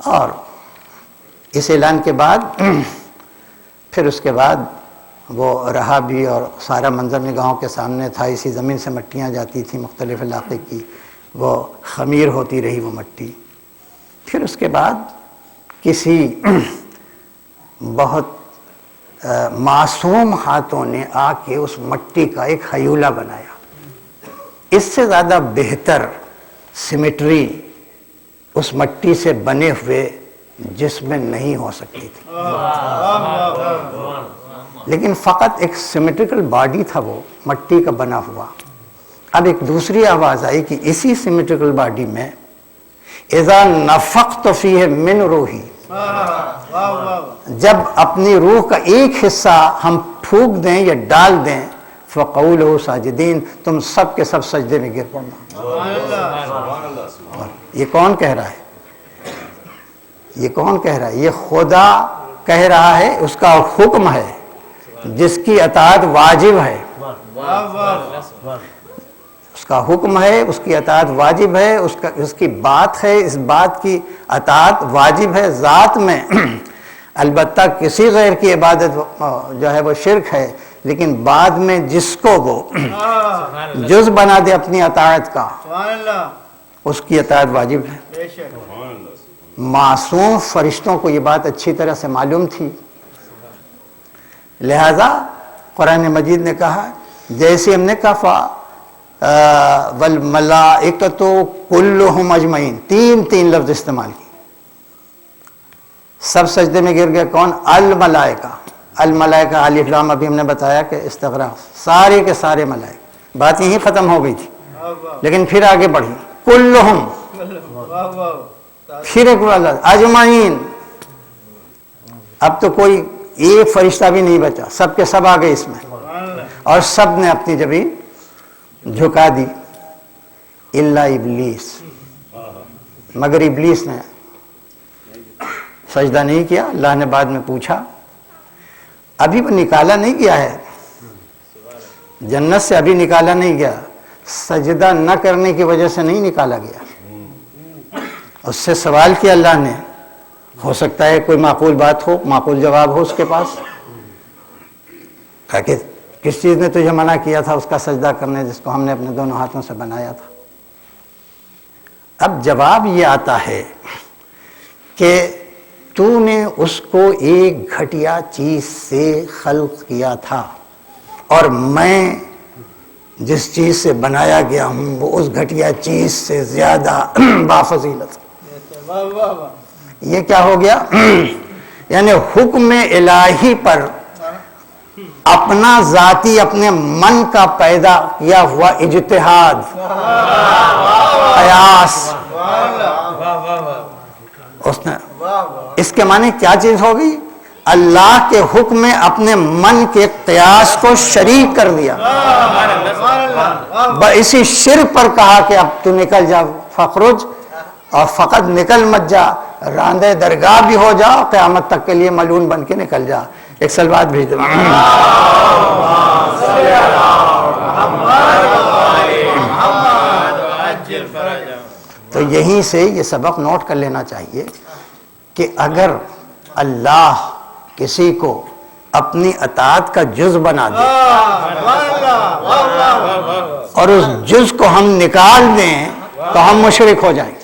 اور اس اعلان کے بعد پھر اس کے بعد وہ رہا بھی، اور سارا منظر نگاہوں کے سامنے تھا. اسی زمین سے مٹیاں جاتی تھیں مختلف علاقے کی، وہ خمیر ہوتی رہی وہ مٹی. پھر اس کے بعد کسی بہت معصوم ہاتھوں نے آ کے اس مٹی کا ایک ہیولہ بنایا. اس سے زیادہ بہتر سیمیٹری اس مٹی سے بنے ہوئے جسم میں نہیں ہو سکتی تھی، لیکن فقط ایک سیمیٹریکل باڈی تھا وہ مٹی کا بنا ہوا. اب ایک دوسری آواز آئی کہ اسی سیمیٹریکل باڈی میں اذا نفخت فیہ من روحی، جب اپنی روح کا ایک حصہ ہم پھونک دیں یا ڈال دیں، فقعوا لہ ساجدین، تم سب کے سب سجدے میں گر پڑنا. یہ کون کہہ رہا ہے؟ یہ کون کہہ رہا ہے؟ یہ خدا کہہ رہا ہے، اس کا حکم ہے جس کی اطاعت واجب ہے. اس کا حکم ہے، اس کی اطاعت واجب ہے، اس کی بات ہے، اس بات کی اطاعت واجب ہے ذات میں. البتہ کسی غیر کی عبادت جو ہے وہ شرک ہے، لیکن بعد میں جس کو وہ جز بنا دے اپنی اطاعت کا، اس کی اطاعت واجب ہے. معصوم فرشتوں کو یہ بات اچھی طرح سے معلوم تھی، لہذا قرآن مجید نے کہا، جیسے ہم نے کہا والملائکۃ کلہم اجمعین، تین لفظ استعمال کی. سب سجدے میں گر گئے. کون؟ الملائکہ. الملائکہ الف لام، ابھی ہم نے بتایا کہ استغراق، سارے کے سارے ملائکہ. بات یہیں ختم ہو گئی تھی، لیکن پھر آگے بڑھی، کلہم، پھر ایک والا اجمعین. اب تو کوئی ایک فرشتہ بھی نہیں بچا، سب کے سب آ گئے اس میں، اور سب نے اپنی زمین جھکا دی الا ابلیس، مگر ابلیس نے سجدہ نہیں کیا. اللہ نے بعد میں پوچھا، ابھی وہ نکالا نہیں گیا ہے جنت سے، ابھی نکالا نہیں گیا، سجدہ نہ کرنے کی وجہ سے نہیں نکالا گیا. اس سے سوال کیا اللہ نے، ہو سکتا ہے کوئی معقول بات ہو، معقول جواب ہو اس کے پاس. کہا کہ کس چیز نے تجھے منع کیا تھا اس کا سجدہ کرنے جس کو ہم نے اپنے دونوں ہاتھوں سے بنایا تھا. اب جواب یہ آتا ہے کہ تو نے اس کو ایک گھٹیا چیز سے خلق کیا تھا، اور میں جس چیز سے بنایا گیا ہوں وہ اس گھٹیا چیز سے زیادہ بافضیلت. یہ کیا ہو گیا؟ یعنی حکم الہی پر اپنا ذاتی، اپنے من کا پیدا کیا ہوا اجتہاد، قیاس، اس نے، اس کے معنی کیا چیز ہو گئی؟ اللہ کے حکم میں اپنے من کے قیاس کو شریک کر دیا، اسی شرک پر کہا کہ اب تو نکل جا، فخرج، اور فقط نکل مت جا، راندے درگاہ بھی ہو جا، قیامت تک کے لیے ملعون بن کے نکل جا۔ ایک سلوات بھیج دو۔ تو یہیں سے یہ سبق نوٹ کر لینا چاہیے کہ اگر اللہ کسی کو اپنی اطاعت کا جز بنا دے اور اس جز کو ہم نکال دیں تو ہم مشرک ہو جائیں گے،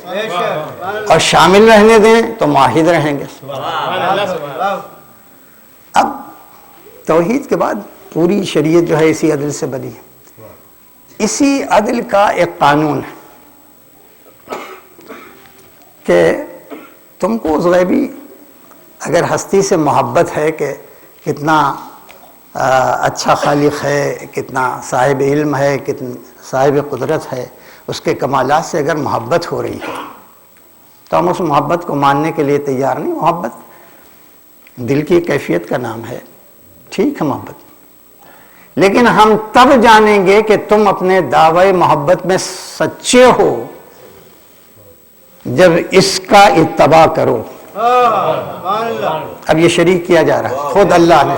اور شامل رہنے دیں تو معاہد رہیں گے۔ اب توحید کے بعد پوری شریعت جو ہے اسی عدل سے بنی ہے۔ اسی عدل کا ایک قانون ہے کہ تم کو اس غیبی اگر ہستی سے محبت ہے کہ کتنا اچھا خالق ہے، کتنا صاحب علم ہے، کتنا صاحب قدرت ہے، اس کے کمالات سے اگر محبت ہو رہی ہے تو ہم اس محبت کو ماننے کے لیے تیار نہیں۔ محبت دل کی کیفیت کا نام ہے، ٹھیک ہے محبت، لیکن ہم تب جانیں گے کہ تم اپنے دعوی محبت میں سچے ہو جب اس کا اتباع کرو۔ اب یہ شریک کیا جا رہا ہے، خود اللہ نے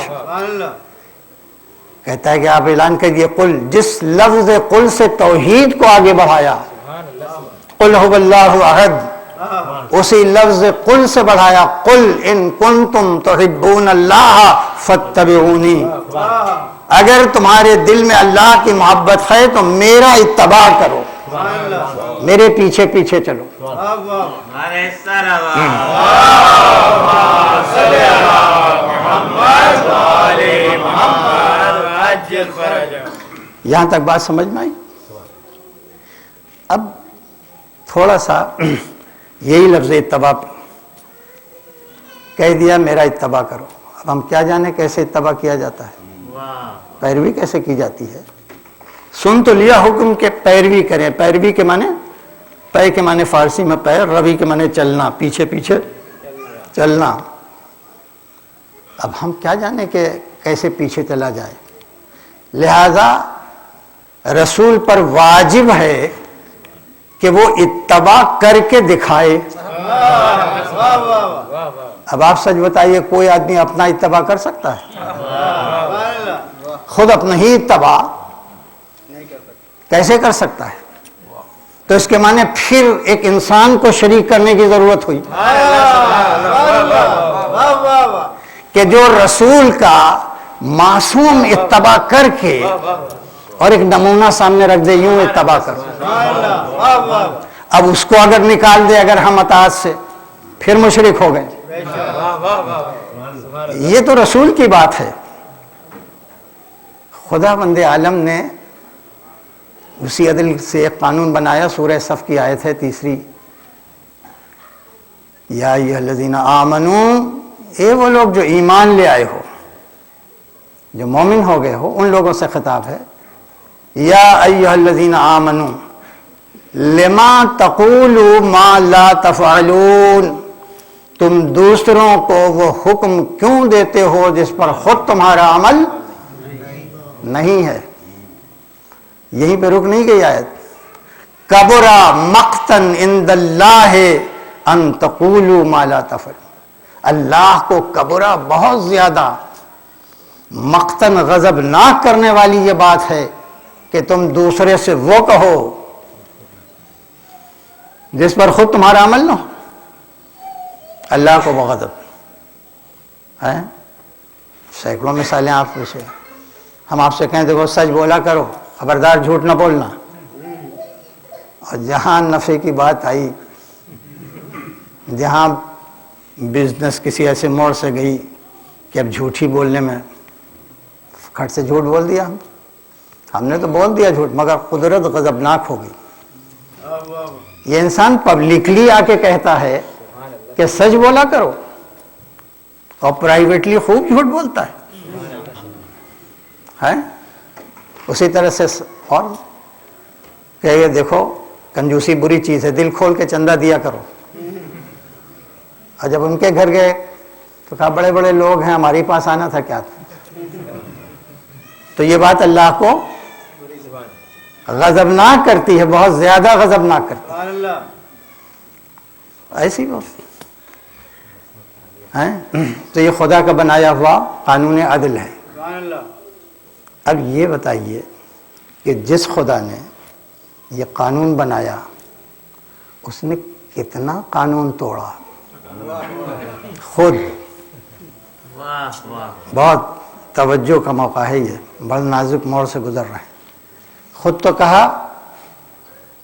کہتا ہے کہ آپ اعلان کریے قل، جس لفظ قل سے توحید کو آگے بڑھایا، قل هو اللہ احد، اسی لفظ قل سے بڑھایا قل ان کنتم تحبون اللہ فاتبعونی، اگر تمہارے دل میں اللہ کی محبت ہے تو میرا اتباع کرو، میرے پیچھے پیچھے چلو۔ یہاں تک بات سمجھ میں آئی؟ اب تھوڑا سا یہی لفظ اتباع کہہ دیا، میرا اتباع کرو۔ اب ہم کیا جانے کیسے اتباع کیا جاتا ہے، پیروی کیسے کی جاتی ہے۔ سن تو لیا حکم کہ پیروی کریں، پیروی کے معنی، پے کے معنی فارسی میں پیر، روی کے معنی چلنا، پیچھے پیچھے چلنا۔ اب ہم کیا جانے کہ کیسے پیچھے چلا جائے، لہذا رسول پر واجب ہے کہ وہ اتباع کر کے دکھائے۔ اب آپ سچ بتائیے، کوئی آدمی اپنا اتباع کر سکتا ہے؟ خود اپنا ہی اتباع کیسے کر سکتا ہے؟ تو اس کے معنی پھر ایک انسان کو شریک کرنے کی ضرورت ہوئی کہ جو رسول کا معصوم اتباع کر کے اور ایک نمونہ سامنے رکھ دے، یوں اتباع کرو۔ اب اس کو اگر نکال دے اگر ہم اطاعت سے، پھر مشرک ہو گئے۔ یہ تو رسول کی بات ہے۔ خدا بند عالم نے اسی عدل سے ایک قانون بنایا، سورہ صف کی آیت ہے 3، یا ایھا الذین آمنو، اے وہ لوگ جو ایمان لے آئے ہو، جو مومن ہو گئے ہو، ان لوگوں سے خطاب ہے، یا ایھا الذین آمنو لما تقولوا ما لا تفعلون، تم دوسروں کو وہ حکم کیوں دیتے ہو جس پر خود تمہارا عمل نہیں ہے۔ یہیں پہ رک نہیں گئی آیت، کبرا مقتن عند اللہ ان تقولوا ما لا تفعلون، اللہ کو کبرا بہت زیادہ مقتن غضبناک کرنے والی یہ بات ہے کہ تم دوسرے سے وہ کہو جس پر خود تمہارا عمل نہ ہو۔ اللہ کو وہ غضب ہے۔ سینکڑوں مثالیں آپ سے، ہم آپ سے کہیں دیکھو سچ بولا کرو، خبردار جھوٹ نہ بولنا، اور جہاں نفع کی بات آئی، جہاں بزنس کسی ایسے موڑ سے گئی کہ اب جھوٹ ہی بولنے میں، کھٹ سے جھوٹ بول دیا، ہم نے تو بول دیا جھوٹ، مگر قدرت غضبناک ہو گئی۔ یہ انسان پبلکلی آ کے کہتا ہے کہ سچ بولا کرو، اور پرائیویٹلی خوب جھوٹ بولتا ہے۔ اسی طرح سے اور کہ یہ دیکھو کنجوسی بری چیز ہے، دل کھول کے چندہ دیا کرو، اور جب ان کے گھر گئے تو کہا بڑے بڑے لوگ ہیں، ہمارے پاس آنا تھا کیا تھا؟ تو یہ بات اللہ کو غضبناک کرتی ہے، بہت زیادہ غضبناک کرتی سبحان اللہ ہے، ایسی بات ہیں۔ تو یہ خدا کا بنایا ہوا قانون عدل ہے۔ سبحان اللہ اب یہ بتائیے کہ جس خدا نے یہ قانون بنایا اس نے کتنا قانون توڑا خود۔ بہت توجہ کا موقع ہے، یہ بڑا نازک موڑ سے گزر رہے ہیں۔ خود تو کہا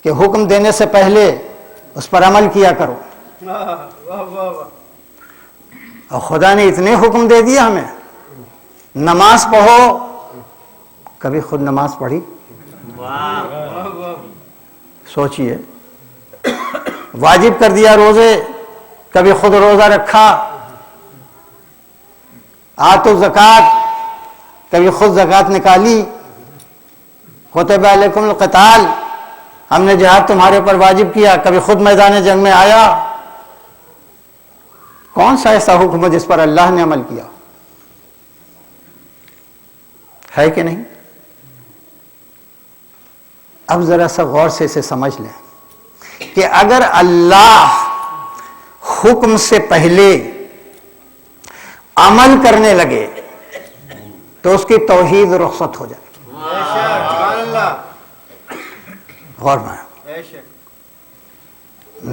کہ حکم دینے سے پہلے اس پر عمل کیا کرو، واہ واہ واہ واہ اور خدا نے اتنے حکم دے دیا ہمیں، نماز پڑھو، کبھی خود نماز پڑھی؟ سوچئے، واجب کر دیا روزے، کبھی خود روزہ رکھا؟ آتو زکوٰۃ، کبھی خود زکوٰۃ نکالی؟ کتب علیکم القتال، ہم نے جہاد تمہارے اوپر واجب کیا، کبھی خود میدان جنگ میں آیا؟ کون سا ایسا حکم ہے جس پر اللہ نے عمل کیا ہے کہ نہیں؟ اب ذرا سا غور سے اسے سمجھ لیں کہ اگر اللہ حکم سے پہلے عمل کرنے لگے تو اس کی توحید رخصت ہو جائے۔ بے شک سبحان اللہ غور میں بے شک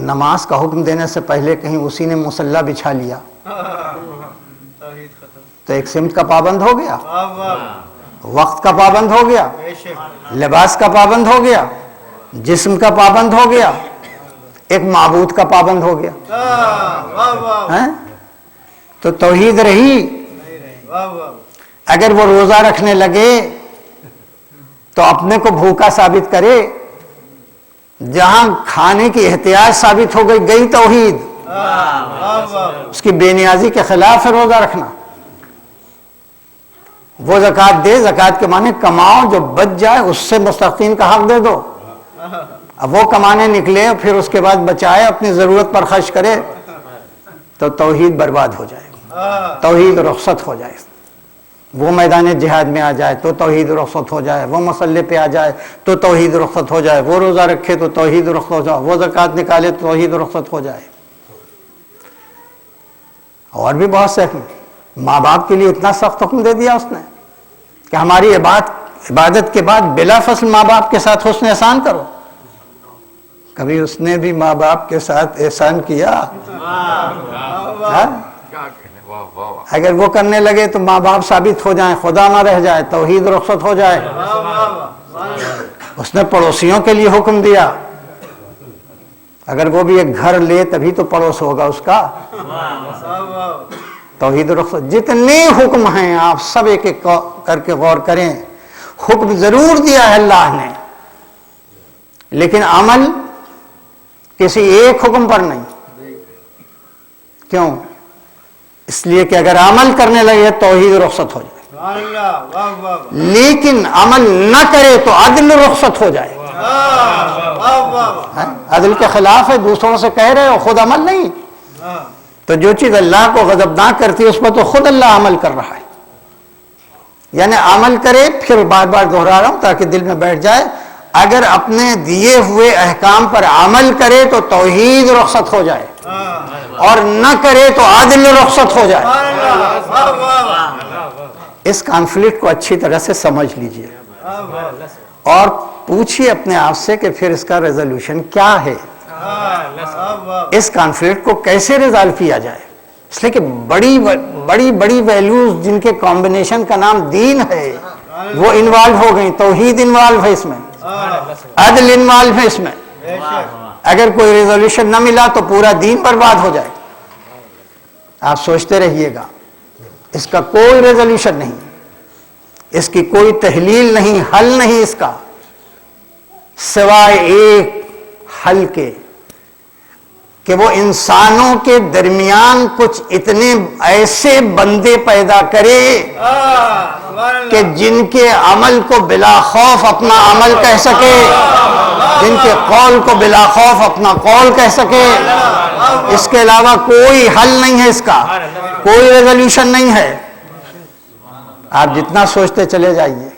نماز کا حکم دینے سے پہلے کہیں اسی نے مصلی بچھا لیا توحید ختم تو ایک سمت کا پابند ہو گیا، واہ واہ وقت کا پابند ہو گیا، بے شک لباس کا پابند ہو گیا، جسم کا پابند ہو گیا، ایک معبود کا پابند ہو گیا، واہ واہ ہیں؟ تو توحید رہی؟ نہیں رہے واہ واہ اگر وہ روزہ رکھنے لگے تو اپنے کو بھوکا ثابت کرے، جہاں کھانے کی احتیاج ثابت ہو گئی توحید، واہ واہ اس کی بے نیازی کے خلاف ہے روزہ رکھنا۔ وہ زکوٰۃ دے، زکوٰۃ کے معنی کماؤ، جو بچ جائے اس سے مستحقین کا حق دے دو۔ اب وہ کمانے نکلے پھر اس کے بعد بچائے، اپنی ضرورت پر خرچ کرے تو توحید برباد ہو جائے، توحید رخصت ہو جائے۔ وہ میدان جہاد میں آ جائے تو توحید رخصت ہو جائے، وہ مسلح پہ آ جائے تو توحید رخصت ہو جائے، وہ روزہ رکھے تو توحید رخصت ہو جائے، وہ زکوٰۃ نکالے تو توحید رخصت ہو جائے۔ اور بھی بہت سے ماں باپ کے لیے اتنا سخت حکم دے دیا اس نے کہ ہماری عبادت کے بعد بلا فصل ماں باپ کے ساتھ حسن احسان کرو۔ کبھی اس نے بھی ماں باپ کے ساتھ احسان کیا؟ ہاں؟ اگر وہ کرنے لگے تو ماں باپ ثابت ہو جائیں، خدا نہ رہ جائے، توحید رخصت ہو جائے۔ اس نے پڑوسیوں کے لیے حکم دیا، اگر وہ بھی ایک گھر لے تبھی تو پڑوس ہوگا اس کا، توحید رخصت۔ جتنے حکم ہیں آپ سب ایک ایک کر کے غور کریں، حکم ضرور دیا ہے اللہ نے، لیکن عمل کسی ایک حکم پر نہیں۔ کیوں؟ اس لیے کہ اگر عمل کرنے لگے توحید رخصت ہو جائے، سبحان اللہ واہ واہ لیکن عمل نہ کرے تو عدل رخصت ہو جائے۔ واہ واہ عدل کے خلاف ہے، دوسروں سے کہہ رہے ہو، خود عمل نہیں۔ تو جو چیز اللہ کو غضبناک کرتی ہے اس پر تو خود اللہ عمل کر رہا ہے، یعنی عمل کرے، پھر بار بار دہرا رہا ہوں تاکہ دل میں بیٹھ جائے، اگر اپنے دیے ہوئے احکام پر عمل کرے تو توحید رخصت ہو جائے، اور نہ کرے تو عدل رخصت ہو جائے۔ اس کانفلکٹ کو اچھی طرح سے سمجھ لیجئے اور پوچھیے اپنے آپ سے کہ پھر اس کا ریزولوشن کیا ہے، اس کانفلکٹ کو کیسے ریزالو کیا جائے۔ اس لیے کہ بڑی ویلیوز جن کے کمبینیشن کا نام دین ہے وہ انوالو ہو گئی، توحید انوالو ہے اس میں، عدل انوالو ہے اس میں۔ اگر کوئی ریزولوشن نہ ملا تو پورا دین برباد ہو جائے۔ آپ سوچتے رہیے گا، اس کا کوئی ریزولوشن نہیں، اس کی کوئی تحلیل نہیں، حل نہیں اس کا، سوائے ایک حل کے کہ وہ انسانوں کے درمیان کچھ اتنے ایسے بندے پیدا کرے کہ جن کے عمل کو بلا خوف اپنا عمل کہہ سکے، جن کے قول کو بلا خوف اپنا قول کہہ سکے، اس کے علاوہ کوئی حل نہیں ہے، اس کا کوئی ریزولوشن نہیں ہے. آپ جتنا سوچتے چلے جائیے،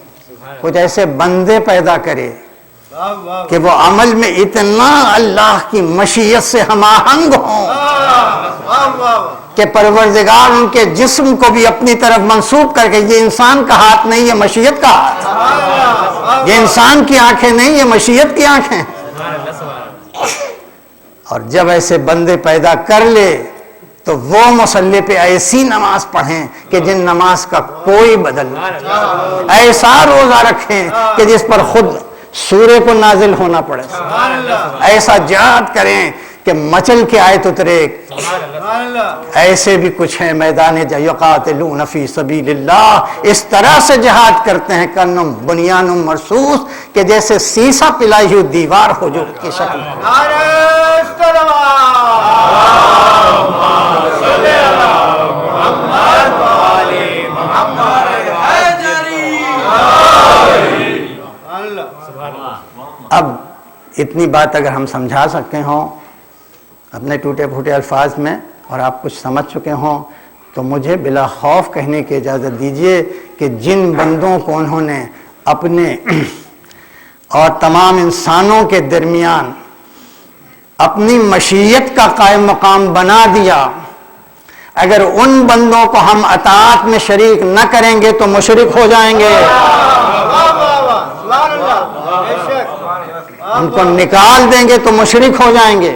کچھ ایسے بندے پیدا کرے کہ وہ عمل میں اتنا اللہ کی مشیت سے ہم آہنگ ہوں کہ پروردگار ان کے جسم کو بھی اپنی طرف منسوب کر کے، یہ انسان کا ہاتھ نہیں، یہ مشیت کا ہاتھ، یہ انسان کی آنکھیں نہیں، یہ مشیت کی آنکھیں. اور جب ایسے بندے پیدا کر لے تو وہ مصلی پہ ایسی نماز پڑھیں کہ جن نماز کا کوئی بدل نہیں، ایسا روزہ رکھیں کہ جس پر خود سورہ کو نازل ہونا پڑے، ایسا جہاد کریں کہ مچل کے آیت اترے. ایسے بھی کچھ ہیں میدان یقاتلون فی سبیل اللہ، اس طرح سے جہاد کرتے ہیں کانہم بنیان مرصوص، کہ جیسے سیسا پلائی ہوئی دیوار ہو جو کی شکل ہو. اب اتنی بات اگر ہم سمجھا سکتے ہوں اپنے ٹوٹے پھوٹے الفاظ میں، اور آپ کچھ سمجھ چکے ہوں، تو مجھے بلا خوف کہنے کی اجازت دیجئے کہ جن بندوں کو انہوں نے اپنے اور تمام انسانوں کے درمیان اپنی مشیت کا قائم مقام بنا دیا، اگر ان بندوں کو ہم اطاعت میں شریک نہ کریں گے تو مشرک ہو جائیں گے. ان کو نکال دیں گے تو مشرک ہو جائیں گے،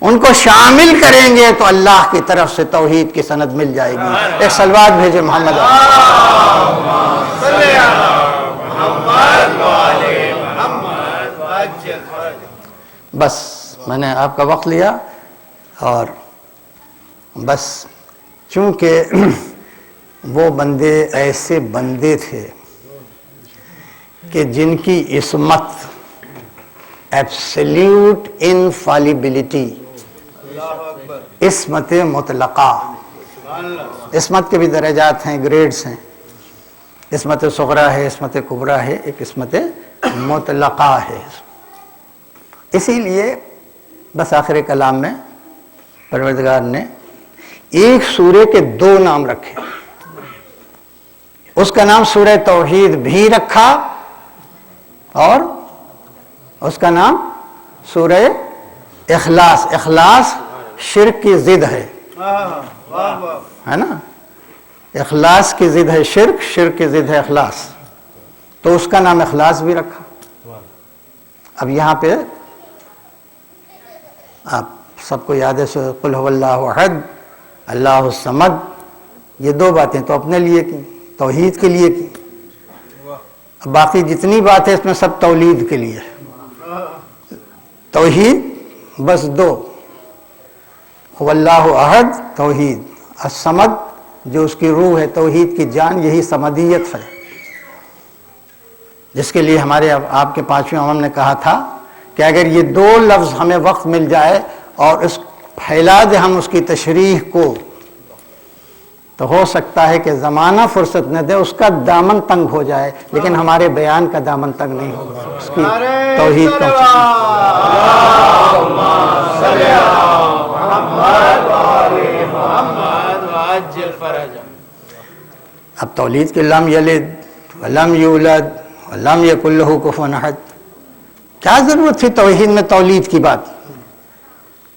ان کو شامل کریں گے تو اللہ کی طرف سے توحید کی سند مل جائے گی. ایک صلوات بھیجے محمد. بس میں نے آپ کا وقت لیا، اور بس چونکہ وہ بندے ایسے بندے تھے کہ جن کی عصمت، ایبسلیوٹ انفالیبلٹی، عصمت مطلقہ. عصمت کے بھی درجات ہیں، گریڈز ہیں. عصمت صغرا ہے، عصمت کبریٰ ہے، ایک عصمت مطلقہ ہے. اسی لیے بس آخر کلام میں پروردگار نے ایک سورے کے دو نام رکھے. اس کا نام سورہ توحید بھی رکھا، اور اس کا نام سورہ اخلاص. اخلاص شرک کی ضد ہے نا، اخلاص کی ضد ہے شرک، شرک کی ضد ہے اخلاص، تو اس کا نام اخلاص بھی رکھا. اب یہاں پہ آپ سب کو یاد ہے قل هو اللہ احد اللہ الصمد، یہ دو باتیں تو اپنے لیے کی، توحید کے لیے کی. باقی جتنی بات ہے اس میں سب تولید کے لیے. توحید بس دو، هو اللہ احد توحید، الصمد جو اس کی روح ہے، توحید کی جان، یہی صمدیت ہے، جس کے لیے ہمارے آپ کے پانچویں امام نے کہا تھا کہ اگر یہ دو لفظ ہمیں وقت مل جائے اور اس پھیلا دے ہم اس کی تشریح کو، تو ہو سکتا ہے کہ زمانہ فرصت نہ دے، اس کا دامن تنگ ہو جائے، لیکن ہمارے بیان کا دامن تنگ نہیں ہوگا، اس کی توحید کا. اب تولید کے لم یلد ولم یولد ولم یکن لہ کفوا احد، کیا ضرورت تھی توحید میں تولید کی بات؟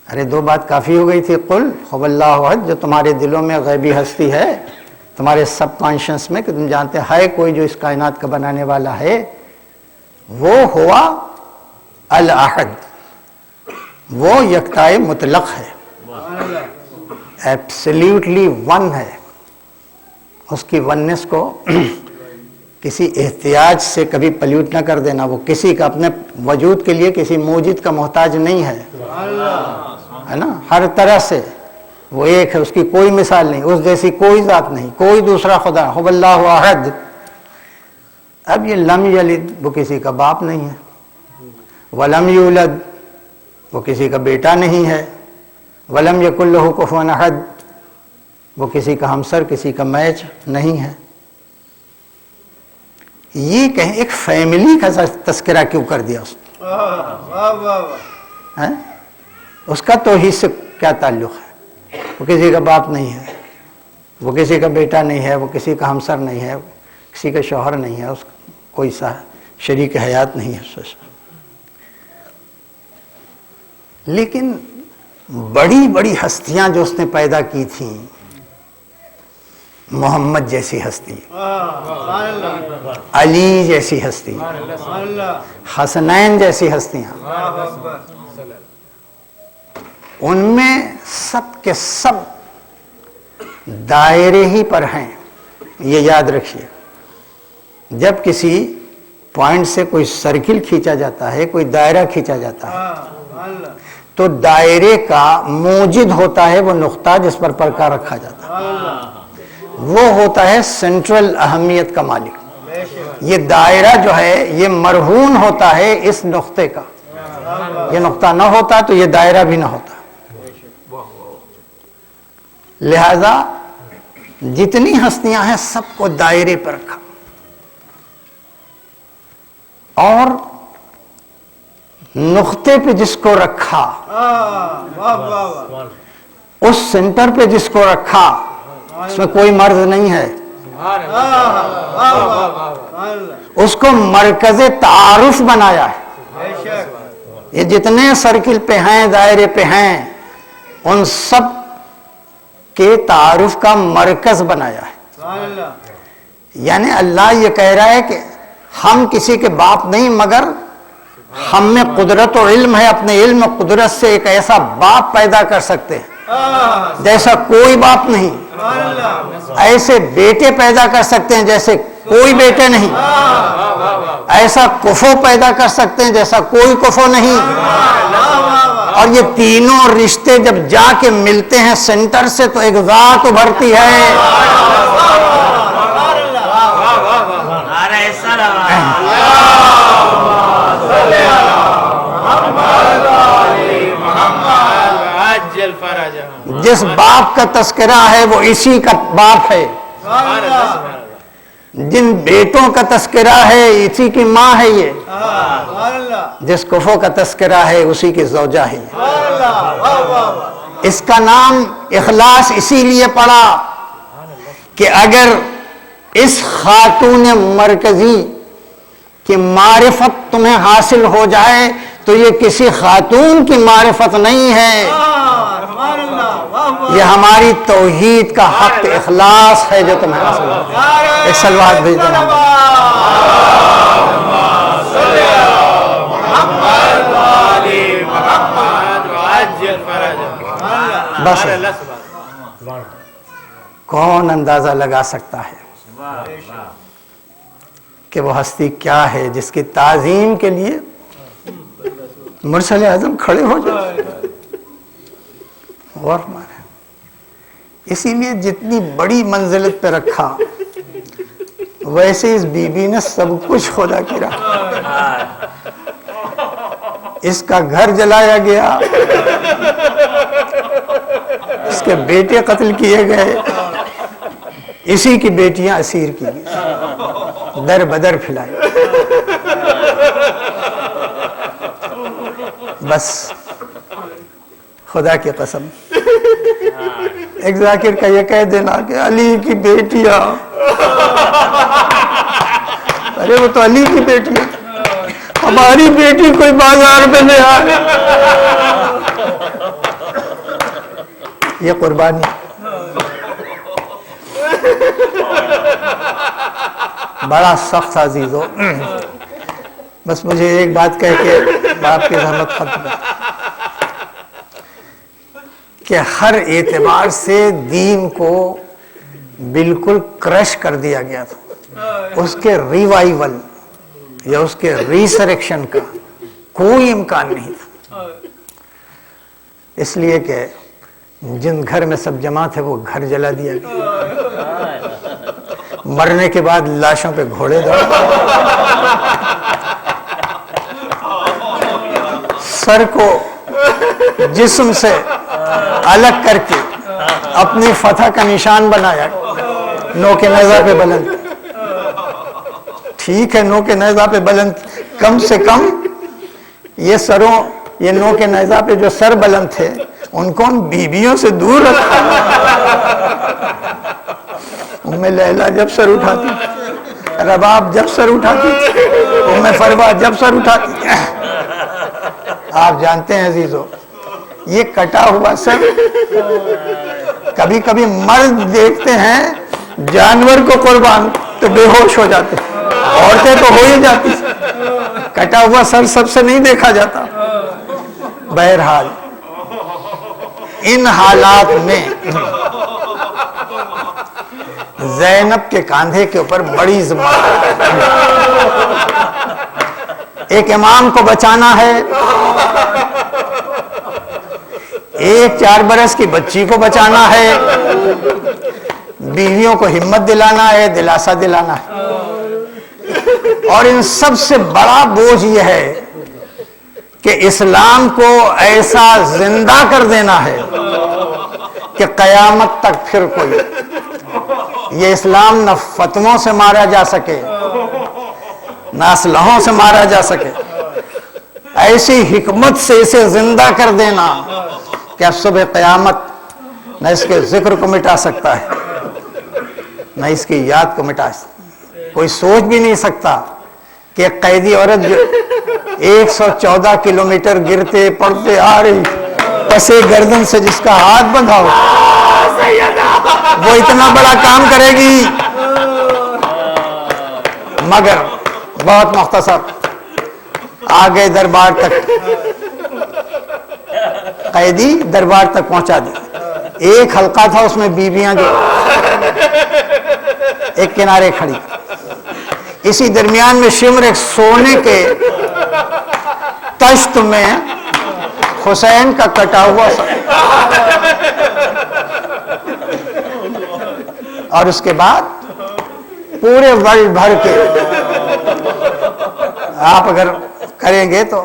ارے دو بات کافی ہو گئی تھی. قل هو اللہ احد، جو تمہارے دلوں میں غیبی ہستی ہے، تمہارے سب کانشنس میں، کہ تم جانتے ہے کوئی جو اس کائنات کا بنانے والا ہے، وہ ہوا الاحد، وہ یکتائے مطلق ہے، ایبسلیوٹلی ون ہے. اس کی وننس کو کسی احتیاج سے کبھی پلیوٹ نہ کر دینا. وہ کسی کا اپنے وجود کے لیے کسی موجود کا محتاج نہیں ہے، ہے نا، ہر طرح سے وہ ایک ہے، اس کی کوئی مثال نہیں، اس جیسی کوئی ذات نہیں، کوئی دوسرا خدا. هو اللہ احد. اب یہ لم یلد، وہ کسی کا باپ نہیں ہے، ولم یولد، وہ کسی کا بیٹا نہیں ہے، ولم یکن لہ کفوا احد، وہ کسی کا ہمسر، کسی کا میچ نہیں ہے. یہ کہیں ایک فیملی کا تذکرہ کیوں کر دیا اس نے؟ اس کا توحید سے کیا تعلق ہے؟ وہ کسی کا باپ نہیں ہے، وہ کسی کا بیٹا نہیں ہے، وہ کسی کا ہمسر نہیں ہے، کسی کا شوہر نہیں ہے، اس کا کوئی سا شریک حیات نہیں ہے اس سے۔ لیکن بڑی بڑی ہستیاں جو اس نے پیدا کی تھیں، محمد جیسی ہستی، علی جیسی ہستی، حسنین جیسی ہستیاں، ان میں سب کے سب دائرے ہی پر ہیں۔ یہ یاد رکھیے، جب کسی پوائنٹ سے کوئی سرکل کھینچا جاتا ہے، کوئی دائرہ کھینچا جاتا ہے، تو دائرے کا موجد ہوتا ہے وہ نقطہ جس پر پرکار رکھا جاتا ہے، وہ ہوتا ہے سینٹرل اہمیت کا مالک۔ یہ دائرہ جو ہے یہ مرہون ہوتا ہے اس نقطے کا، یہ نقطہ نہ ہوتا تو یہ دائرہ بھی نہ ہوتا۔ لہذا جتنی ہستیاں ہیں سب کو دائرے پر رکھا، اور نقطے پہ جس کو رکھا، اس سینٹر پہ جس کو رکھا، اس میں کوئی مرض نہیں ہے، اس کو مرکز تعارف بنایا ہے۔ یہ جتنے سرکل پہ ہیں، دائرے پہ ہیں، ان سب کے تعارف کا مرکز بنایا ہے۔ یعنی اللہ یہ کہہ رہا ہے کہ ہم کسی کے باپ نہیں، مگر ہم میں قدرت و علم ہے، اپنے علم و قدرت سے ایک ایسا باپ پیدا کر سکتے ہیں جیسا کوئی باپ نہیں، ایسے بیٹے پیدا کر سکتے ہیں جیسے کوئی بیٹے نہیں، ایسا کفو پیدا کر سکتے ہیں جیسا کوئی کفو نہیں، اور یہ تینوں رشتے جب جا کے ملتے ہیں سینٹر سے تو ایک ذات ابھرتی ہے۔ جس باپ کا تذکرہ ہے وہ اسی کا باپ ہے، جن بیٹوں کا تذکرہ ہے اسی کی ماں ہے، یہ جس کفو کا تذکرہ ہے اسی کی زوجہ ہے۔ اس کا نام اخلاص اسی لیے پڑا کہ اگر اس خاتون مرکزی کی معرفت تمہیں حاصل ہو جائے تو یہ کسی خاتون کی معرفت نہیں ہے، یہ ہماری توحید کا حق اخلاص ہے جو تمہیں حاصل ہو۔ ایک سلوات بھیج دینا۔ بس کون اندازہ لگا سکتا ہے کہ وہ ہستی کیا ہے جس کی تعظیم کے لیے مرسل اعظم کھڑے ہو جائے؟ غور مارے۔ اسی لیے جتنی بڑی منزلت پہ رکھا ویسے اس بی بی نے سب کچھ خدا کی رہا۔ اس کا گھر جلایا گیا، اس کے بیٹے قتل کیے گئے، اسی کی بیٹیاں اسیر کی گئی، در بدر پھیلائی۔ بس خدا کی قسم، ایک ذاکر کا یہ کہہ دینا کہ علی کی بیٹیاں، ارے وہ تو علی کی بیٹیاں، ہماری بیٹی کوئی بازار میں نہیں آئے، یہ قربانی۔ بڑا سخت عزیزو، بس مجھے ایک بات کہہ کے آپ کی زحمت ختم ہے کہ ہر اعتبار سے دین کو بالکل کرش کر دیا گیا تھا، اس کے ریوائیول یا اس کے ریسریکشن کا کوئی امکان نہیں تھا، اس لیے کہ جن گھر میں سب جمع تھے وہ گھر جلا دیا گیا، مرنے کے بعد لاشوں پہ گھوڑے دوڑ، سر کو جسم سے الگ کر کے اپنی فتح کا نشان بنایا، نو کے نیزہ پہ بلند، ٹھیک ہے نو کے نیزہ پہ بلند، کم سے کم یہ سروں یہ نو کے نیزہ پہ جو سر بلند تھے ان کو ان بیویوں سے دور رکھا. ام لیلہ جب سر اٹھاتی، رباب جب سر اٹھاتی، ام فروا جب سر اٹھاتی. آپ جانتے ہیں عزیزو، یہ کٹا ہوا سر کبھی کبھی مرد دیکھتے ہیں جانور کو قربان تو بے ہوش ہو جاتے، عورتیں تو ہو ہی جاتی، کٹا ہوا سر سب سے نہیں دیکھا جاتا. بہرحال ان حالات میں زینب کے کاندھے کے اوپر بڑی ذمہ داری، ایک امام کو بچانا ہے، ایک 4 برس کی بچی کو بچانا ہے، بیویوں کو ہمت دلانا ہے، دلاسا دلانا ہے، اور ان سب سے بڑا بوجھ یہ ہے کہ اسلام کو ایسا زندہ کر دینا ہے کہ قیامت تک پھر کوئی یہ اسلام نہ فتووں سے مارا جا سکے نہ اسلحوں سے مارا جا سکے. ایسی حکمت سے اسے زندہ کر دینا کہ اب صبح قیامت نہ اس کے ذکر کو مٹا سکتا ہے نہ اس کی یاد کو مٹا سکتا. کوئی سوچ بھی نہیں سکتا کہ ایک قیدی عورت جو 114 کلومیٹر گرتے پڑتے آ رہی پسے گردن سے جس کا ہاتھ بندھا ہو وہ اتنا بڑا کام کرے گی. مگر بہت مختصر آگے دربار تک، قیدی دربار تک پہنچا دی. ایک حلقہ تھا، اس میں بیویاں جو ایک کنارے کھڑی، اسی درمیان میں شمر ایک سونے کے تشت میں حسین کا کٹا ہوا اور اس کے بعد پورے ورلڈ بھر کے آپ اگر کریں گے تو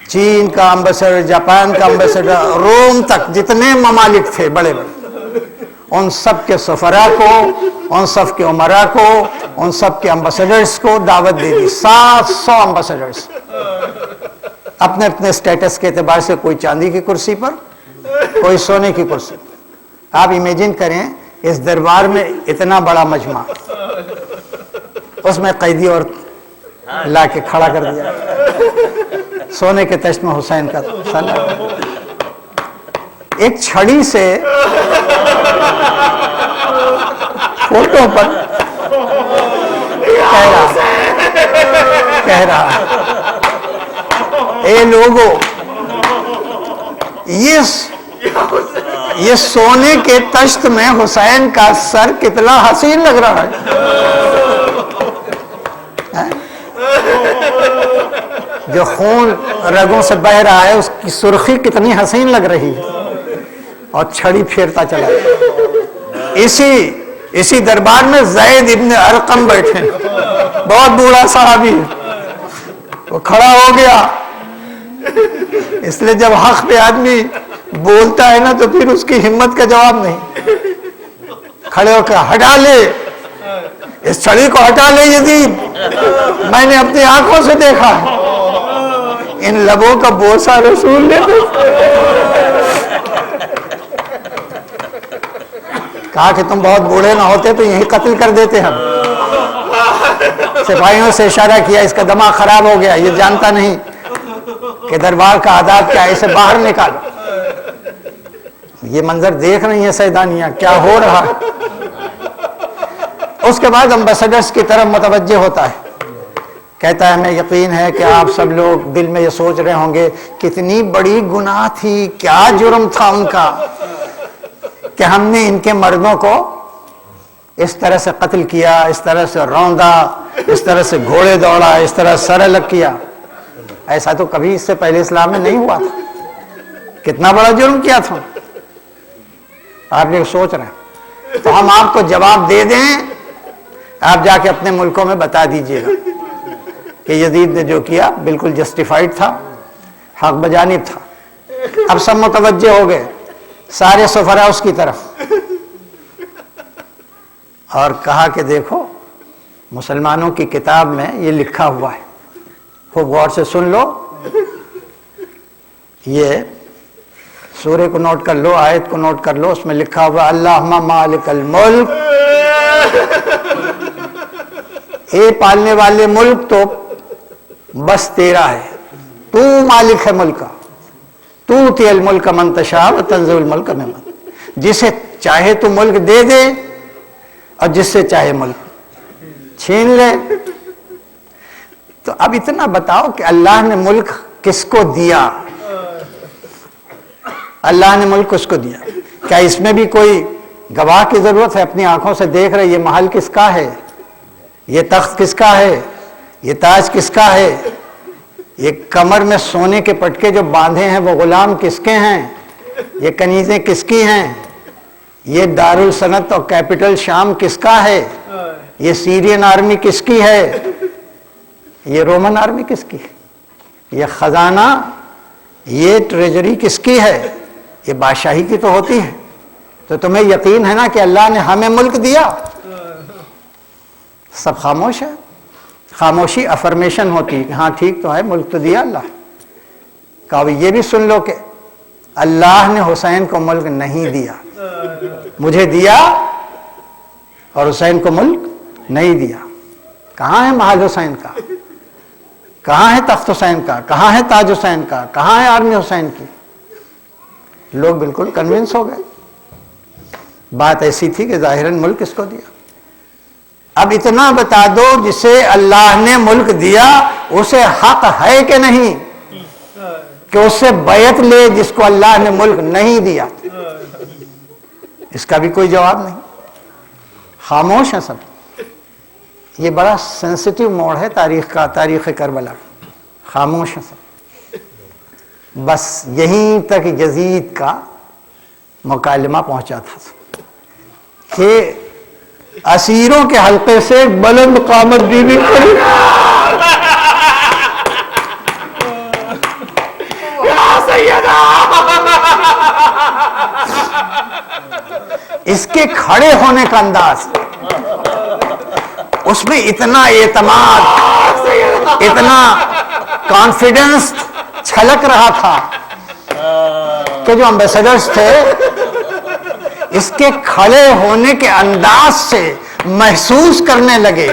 چین کا امبیسڈر، جاپان کا امبیسڈر، روم تک جتنے ممالک تھے بڑے بڑے، ان سب کے سفراء کو، ان سب کے عمراء کو، ان سب کے امبیسڈرز کو دعوت دے دی. 700 امبیسڈرز اپنے اپنے سٹیٹس کے اعتبار سے، کوئی چاندی کی کرسی پر، کوئی سونے کی کرسی. آپ امیجن کریں اس دربار میں اتنا بڑا مجمع، اس میں قیدی اور لا کے کھڑا کر دیا، سونے کے تشت میں حسین کا سلام. ایک چھڑی سے فوٹو پر کہہ رہا اے لوگو، یہ سونے کے تشت میں حسین کا سر کتنا حسین لگ رہا ہے. جو خون رگوں سے بہ رہا ہے اس کی سرخی کتنی حسین لگ رہی ہے. اور چھڑی پھیرتا چلا. اسی دربار میں زید ابن ارقم بیٹھے، بہت بوڑھا صحابی، وہ کھڑا ہو گیا. اس لیے جب حق پہ آدمی بولتا ہے نا تو پھر اس کی ہمت کا جواب نہیں. کھڑے ہو کے ہٹا لے اس چھڑی کو، ہٹا لے یزید، میں نے اپنی آنکھوں سے دیکھا ہے ان لبوں کا بوسہ رسول نے کہا کہ تم بہت بوڑھے نہ ہوتے تو یہی قتل کر دیتے ہم. سپاہیوں سے اشارہ کیا، اس کا دماغ خراب ہو گیا، یہ جانتا نہیں کہ دربار کا آداب کیا ہے، اسے باہر نکالو. یہ منظر دیکھ رہی ہیں سیدانیاں کیا ہو رہا ہے. اس کے بعد امبیسڈرز کی طرف متوجہ ہوتا ہے، کہتا ہے ہمیں یقین ہے کہ آپ سب لوگ دل میں یہ سوچ رہے ہوں گے کتنی بڑی گناہ تھی، کیا جرم تھا ان کا کہ ہم نے ان کے مردوں کو اس طرح سے قتل کیا، اس طرح سے روندا، اس طرح سے گھوڑے دوڑا، اس طرح سر الگ کیا. ایسا تو کبھی اس سے پہلے اسلام میں نہیں ہوا تھا. کتنا بڑا جرم کیا تھا. آپ یہ سوچ رہے ہیں تو ہم آپ کو جواب دے دیں، آپ جا کے اپنے ملکوں میں بتا دیجئے گا کہ یزید نے جو کیا بالکل جسٹیفائیڈ تھا، حق بجانب تھا. اب سب متوجہ ہو گئے، سارے سفراء اس کی طرف، اور کہا کہ دیکھو مسلمانوں کی کتاب میں یہ لکھا ہوا ہے، خوب غور سے سن لو. یہ سورہ کو نوٹ کر لو، آیت کو نوٹ کر لو، اس میں لکھا ہوا اللہم مالک الملک، اے پالنے والے ملک تو بس تیرا ہے، تو مالک ہے ملک کا، تو تی الملک من تشاء و تنزع الملک ممن، جسے چاہے تو ملک دے دے اور جس سے چاہے ملک چھین لے۔ تو اب اتنا بتاؤ کہ اللہ نے ملک کس کو دیا؟ اللہ نے ملک کس کو دیا؟ کیا اس میں بھی کوئی گواہ کی ضرورت ہے؟ اپنی آنکھوں سے دیکھ رہے یہ محل کس کا ہے، یہ تخت کس کا ہے، یہ تاج کس کا ہے، یہ کمر میں سونے کے پٹکے جو باندھے ہیں وہ غلام کس کے ہیں، یہ کنیزیں کس کی ہیں، یہ دارالسنت اور کیپٹل شام کس کا ہے، یہ سیرین آرمی کس کی ہے، یہ رومن آرمی کس کی ہے، یہ خزانہ، یہ ٹریجری کس کی ہے، یہ بادشاہی کی تو ہوتی ہے۔ تو تمہیں یقین ہے نا کہ اللہ نے ہمیں ملک دیا؟ سب خاموش ہے۔ خاموشی افرمیشن ہوتی ہے کہ ہاں ٹھیک تو ہے، ملک تو دیا اللہ۔ کہا یہ بھی سن لو کہ اللہ نے حسین کو ملک نہیں دیا، مجھے دیا اور حسین کو ملک نہیں دیا۔ کہاں ہے محل حسین کا، کہاں ہے تخت حسین کا، کہاں ہے تاج حسین کا، کہاں ہے آرمی حسین کی؟ لوگ بالکل کنونس ہو گئے۔ بات ایسی تھی کہ ظاہراً ملک کس کو دیا۔ اب اتنا بتا دو جسے اللہ نے ملک دیا اسے حق ہے کہ نہیں کہ اس سے بیعت لے جس کو اللہ نے ملک نہیں دیا؟ اس کا بھی کوئی جواب نہیں، خاموش ہیں سب۔ یہ بڑا سینسٹیو موڑ ہے تاریخ کا، تاریخ کربلا، خاموش ہیں سب۔ بس یہیں تک یزید کا مکالمہ پہنچا تھا کہ اسیروں کے حلقے سے بلند قامت بی بی کھڑی، اس کے کھڑے ہونے کا انداز، اس میں اتنا اعتماد، اتنا کانفیڈنس چھلک رہا تھا کہ جو امبیسڈرز تھے اس کے کھڑے ہونے کے انداز سے محسوس کرنے لگے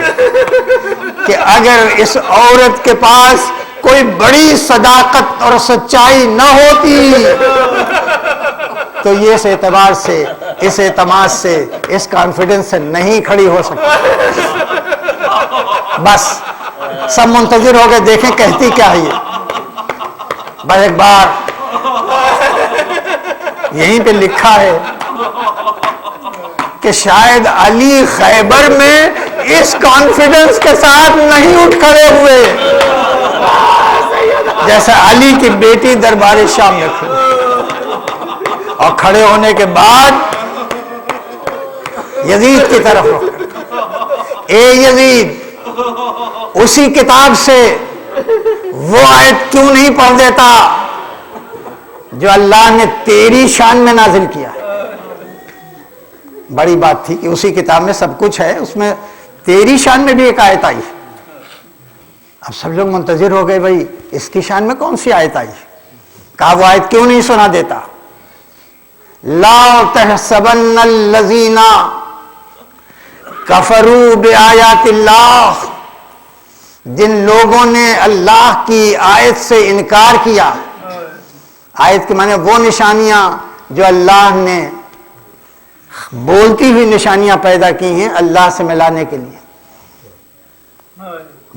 کہ اگر اس عورت کے پاس کوئی بڑی صداقت اور سچائی نہ ہوتی تو یہ اس اعتبار سے، اس اعتماد سے، اس کانفیڈنس سے نہیں کھڑی ہو سکتی۔ بس سب منتظر ہو گئے دیکھیں کہتی کیا ہے یہ۔ بس ایک بار یہیں پہ لکھا ہے کہ شاید علی خیبر میں اس کانفیڈنس کے ساتھ نہیں اٹھ کھڑے ہوئے جیسا علی کی بیٹی دربار شام میں کھڑی، اور کھڑے ہونے کے بعد یزید کی طرف رخ، اے یزید اسی کتاب سے وہ آیت کیوں نہیں پڑھ دیتا جو اللہ نے تیری شان میں نازل کیا ہے؟ بڑی بات تھی کہ اسی کتاب میں سب کچھ ہے، اس میں تیری شان میں بھی ایک آیت آئی۔ اب سب لوگ منتظر ہو گئے بھائی اس کی شان میں کون سی آیت آئی؟ کہا وہ آیت کیوں نہیں سنا دیتا؟ لا تحسبن الذین کفروا بآیات اللہ، جن لوگوں نے اللہ کی آیت سے انکار کیا، آیت کے معنی وہ نشانیاں جو اللہ نے بولتی ہوئی نشانیاں پیدا کی ہیں اللہ سے ملانے کے لیے،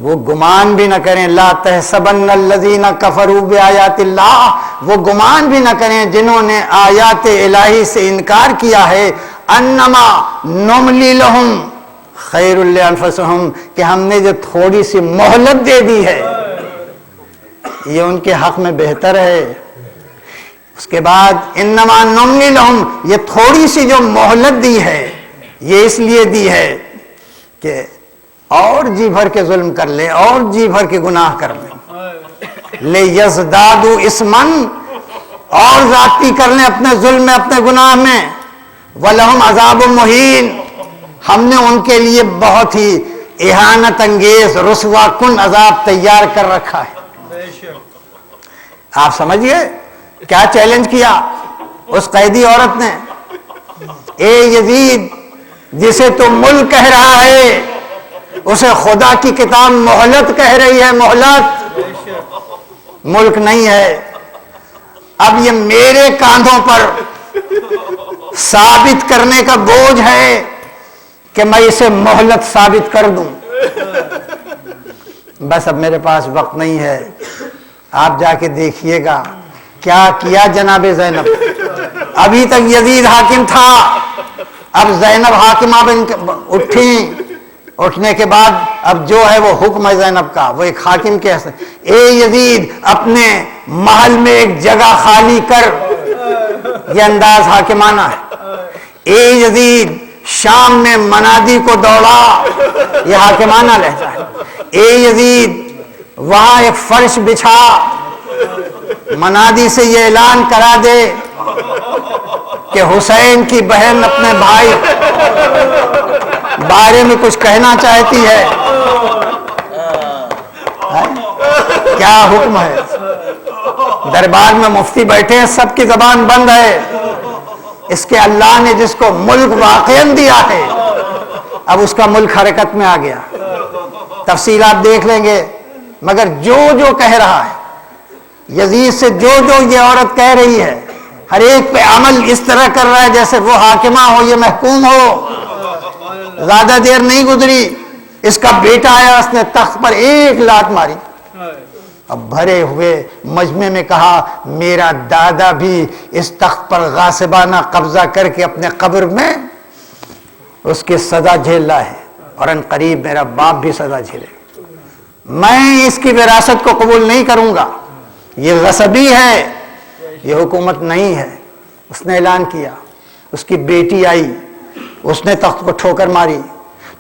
وہ گمان بھی نہ کریں، لا تحسبن الذین کفروا بآیات اللہ، وہ گمان بھی نہ کریں جنہوں نے آیات الہی سے انکار کیا ہے، انما نملی لہم خیر لانفسہم، کہ ہم نے جو تھوڑی سی مہلت دے دی ہے یہ ان کے حق میں بہتر ہے۔ اس کے بعد انما نملی لہم، یہ تھوڑی سی جو مہلت دی ہے یہ اس لیے دی ہے کہ اور جی بھر کے ظلم کر لیں، اور جی بھر کے گناہ کر لیں، لیزدادوا اثما، اور زیادتی کر لیں اپنے ظلم میں، اپنے گناہ میں، ولہم عذاب مہین، ہم نے ان کے لیے بہت ہی اہانت انگیز رسوا کن عذاب تیار کر رکھا ہے۔ آپ سمجھ گئے کیا چیلنج کیا اس قیدی عورت نے؟ اے یزید، جسے تو ملک کہہ رہا ہے اسے خدا کی کتاب مہلت کہہ رہی ہے، مہلت، ملک نہیں ہے۔ اب یہ میرے کاندھوں پر ثابت کرنے کا بوجھ ہے کہ میں اسے مہلت ثابت کر دوں۔ بس اب میرے پاس وقت نہیں ہے، آپ جا کے دیکھیے گا کیا کیا جناب زینب۔ ابھی تک یزید حاکم تھا، اب زینب حاکمہ بن اٹھیں، اٹھنے کے بعد اب جو ہے وہ حکم ہے زینب کا، وہ ایک حاکم کے حیثیت، اے یزید اپنے محل میں ایک جگہ خالی کر، یہ انداز حاکمانہ ہے۔ اے یزید شام میں منادی کو دوڑا، یہ حاکمانہ لہجہ ہے۔ اے یزید وہاں ایک فرش بچھا، منادی سے یہ اعلان کرا دے کہ حسین کی بہن اپنے بھائی بارے میں کچھ کہنا چاہتی ہے۔ کیا حکم ہے؟ دربار میں مفتی بیٹھے ہیں، سب کی زبان بند ہے۔ اس کے اللہ نے جس کو ملک واقعاً دیا ہے، اب اس کا ملک حرکت میں آ گیا۔ تفصیلات دیکھ لیں گے، مگر جو جو کہہ رہا ہے یزید سے، جو جو یہ عورت کہہ رہی ہے، ہر ایک پہ عمل اس طرح کر رہا ہے جیسے وہ حاکمہ ہو، یہ محکوم ہو۔ زیادہ دیر نہیں گزری، اس کا بیٹا آیا، اس نے تخت پر ایک لات ماری۔ اب بھرے ہوئے مجمع میں کہا میرا دادا بھی اس تخت پر غاصبانہ قبضہ کر کے اپنے قبر میں اس کی سزا جھیل رہا ہے، اور ان قریب میرا باپ بھی سزا جھیلے۔ میں اس کی وراثت کو قبول نہیں کروں گا، یہ غصبی ہے، یہ حکومت نہیں ہے۔ اس نے اعلان کیا، اس کی بیٹی آئی، اس نے تخت کو ٹھوکر ماری۔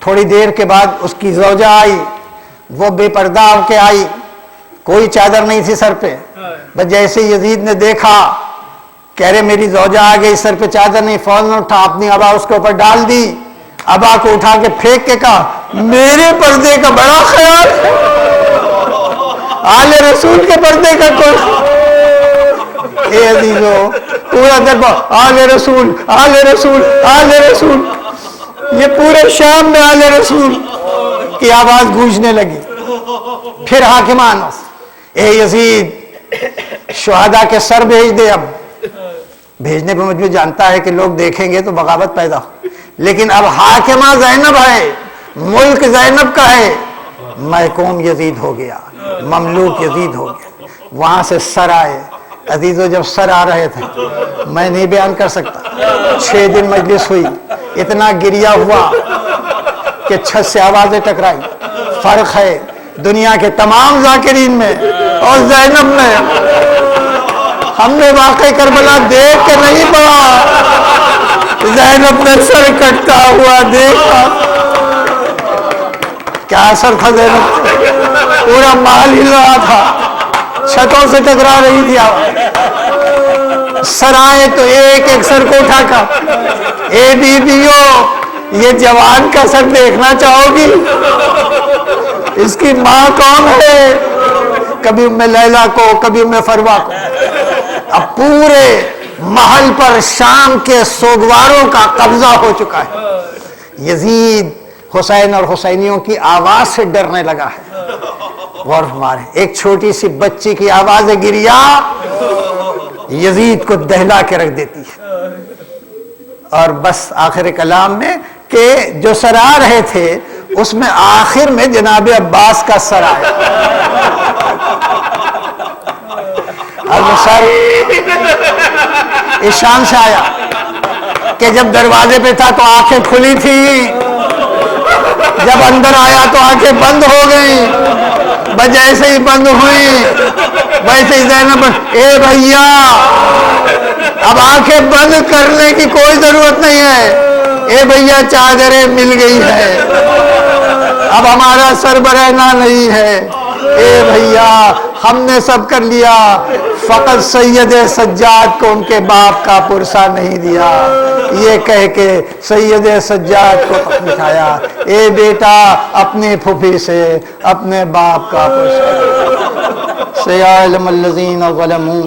تھوڑی دیر کے بعد اس کی زوجہ آئی، وہ بے پردہ ہو کے آئی، کوئی چادر نہیں تھی سر پہ۔ بس جیسے یزید نے دیکھا کہہ رہے میری زوجہ آ گئی، سر پہ چادر نہیں، فوراً اٹھا اپنی ابا اس کے اوپر ڈال دی، ابا کو اٹھا کے پھینک کے کہا میرے پردے کا بڑا خیال، آل رسول کے پردے کا کوئی؟ اے عزیزو، پورا دربار آل رسول، آل رسول، آل رسول، یہ پورے شام میں آل رسول کی آواز گونجنے لگی۔ پھر حاکمان، اے یزید شہداء کے سر بھیج دے۔ اب بھیجنے پہ مجھے جانتا ہے کہ لوگ دیکھیں گے تو بغاوت پیدا ہو، لیکن اب حاکمہ زینب ہے، ملک زینب کا ہے، محکوم یزید ہو گیا، مملوک یزید ہو گیا۔ وہاں سے سر آئے، عزیزو جب سر آ رہے تھے میں نہیں بیان کر سکتا، 6 دن مجلس ہوئی، اتنا گریا ہوا کہ چھت سے آوازیں ٹکرائی۔ فرق ہے دنیا کے تمام ذاکرین میں اور زینب میں۔ ہم نے واقعی کربلا دیکھ کے نہیں پڑا، زینب نے سر کٹتا ہوا دیکھا۔ کیا اثر تھا زینب؟ پورا محل ہل رہا تھا، چھتوں سے ٹکرا رہی تھی آواز۔ سر آئے تو ایک ایک سر کو اٹھا کر، اے بیویو یہ جوان کا سر دیکھنا چاہو گی؟ اس کی ماں کون ہے؟ کبھی ام لیلہ کو، کبھی ام فروا کو۔ اب پورے محل پر شام کے سوگواروں کا قبضہ ہو چکا ہے۔ یزید حسین اور حسینیوں کی آواز سے ڈرنے لگا ہے۔ غور فرمائیں، ایک چھوٹی سی بچی کی آواز گریا یزید کو دہلا کے رکھ دیتی ہے۔ اور بس آخر کلام میں کہ جو سر آ رہے تھے اس میں آخر میں جناب عباس کا سر آیا۔ اب سر اس شان سے آیا کہ جب دروازے پہ تھا تو آنکھیں کھلی تھی، جب اندر آیا تو آنکھیں بند ہو گئیں، بس جیسے ہی بند ہوئی ویسے ہی زینب، اے بھیا اب آنکھیں بند کرنے کی کوئی ضرورت نہیں ہے، اے بھیا چادریں مل گئی ہے، اب ہمارا سربرہنا نہیں ہے، اے بھیا ہم نے سب کر لیا، فقط سید سجاد کو ان کے باپ کا پرسہ نہیں دیا۔ یہ کہہ کے سید سجاد کو بٹھایا، اے بیٹا اپنی پھوپھی سے اپنے باپ کا پرسہ۔ سيعلم الذين ظلموا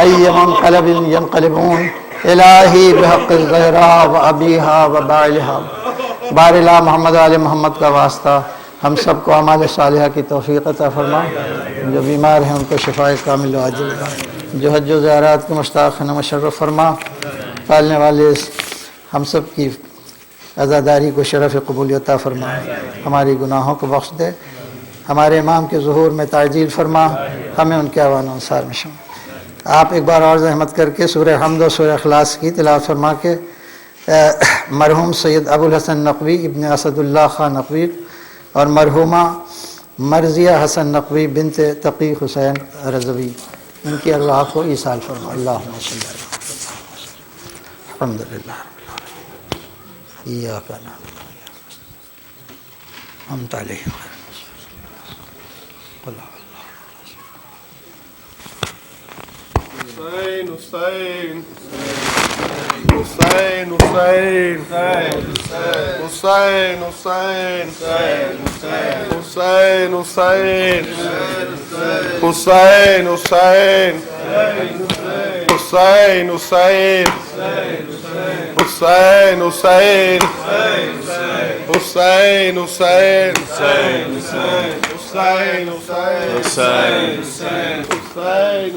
أي منقلب ينقلبون الہی بحق الزہراء و ابیہا و بعلہا بارلا محمد و آل محمد کا واسطہ ہم سب کو اعمال صالحہ کی توفیق عطا فرما، جو بیمار ہیں ان کو شفاء کامل و عاجل، جو حج و زیارات کے مشتاق ہیں مشرف فرما، پالنے والے ہم سب کی عزاداری کو شرف قبول عطا فرما، ہماری گناہوں کو بخش دے، ہمارے امام کے ظہور میں تعجیل فرما، ہمیں ان کے اعوان و انصار میں شامل۔ آپ ایک بار اور زحمت کر کے سورہ حمد و سورہ اخلاص کی تلاوت فرما کے مرحوم سید ابو الحسن نقوی ابن اسد اللہ خان نقوی اور مرحومہ مرضیہ حسن نقوی بنت تقی حسین رضوی ان کی ارواح کو ایصال فرما۔ اللہم صلی اللہ علیہ وسلم۔ الحمدللہ ایاک نعبد و ایاک نستعین انت علیہ حسین حسین حسین حسین حسین حسین حسین حسین حسین حسین حسین حسین حسین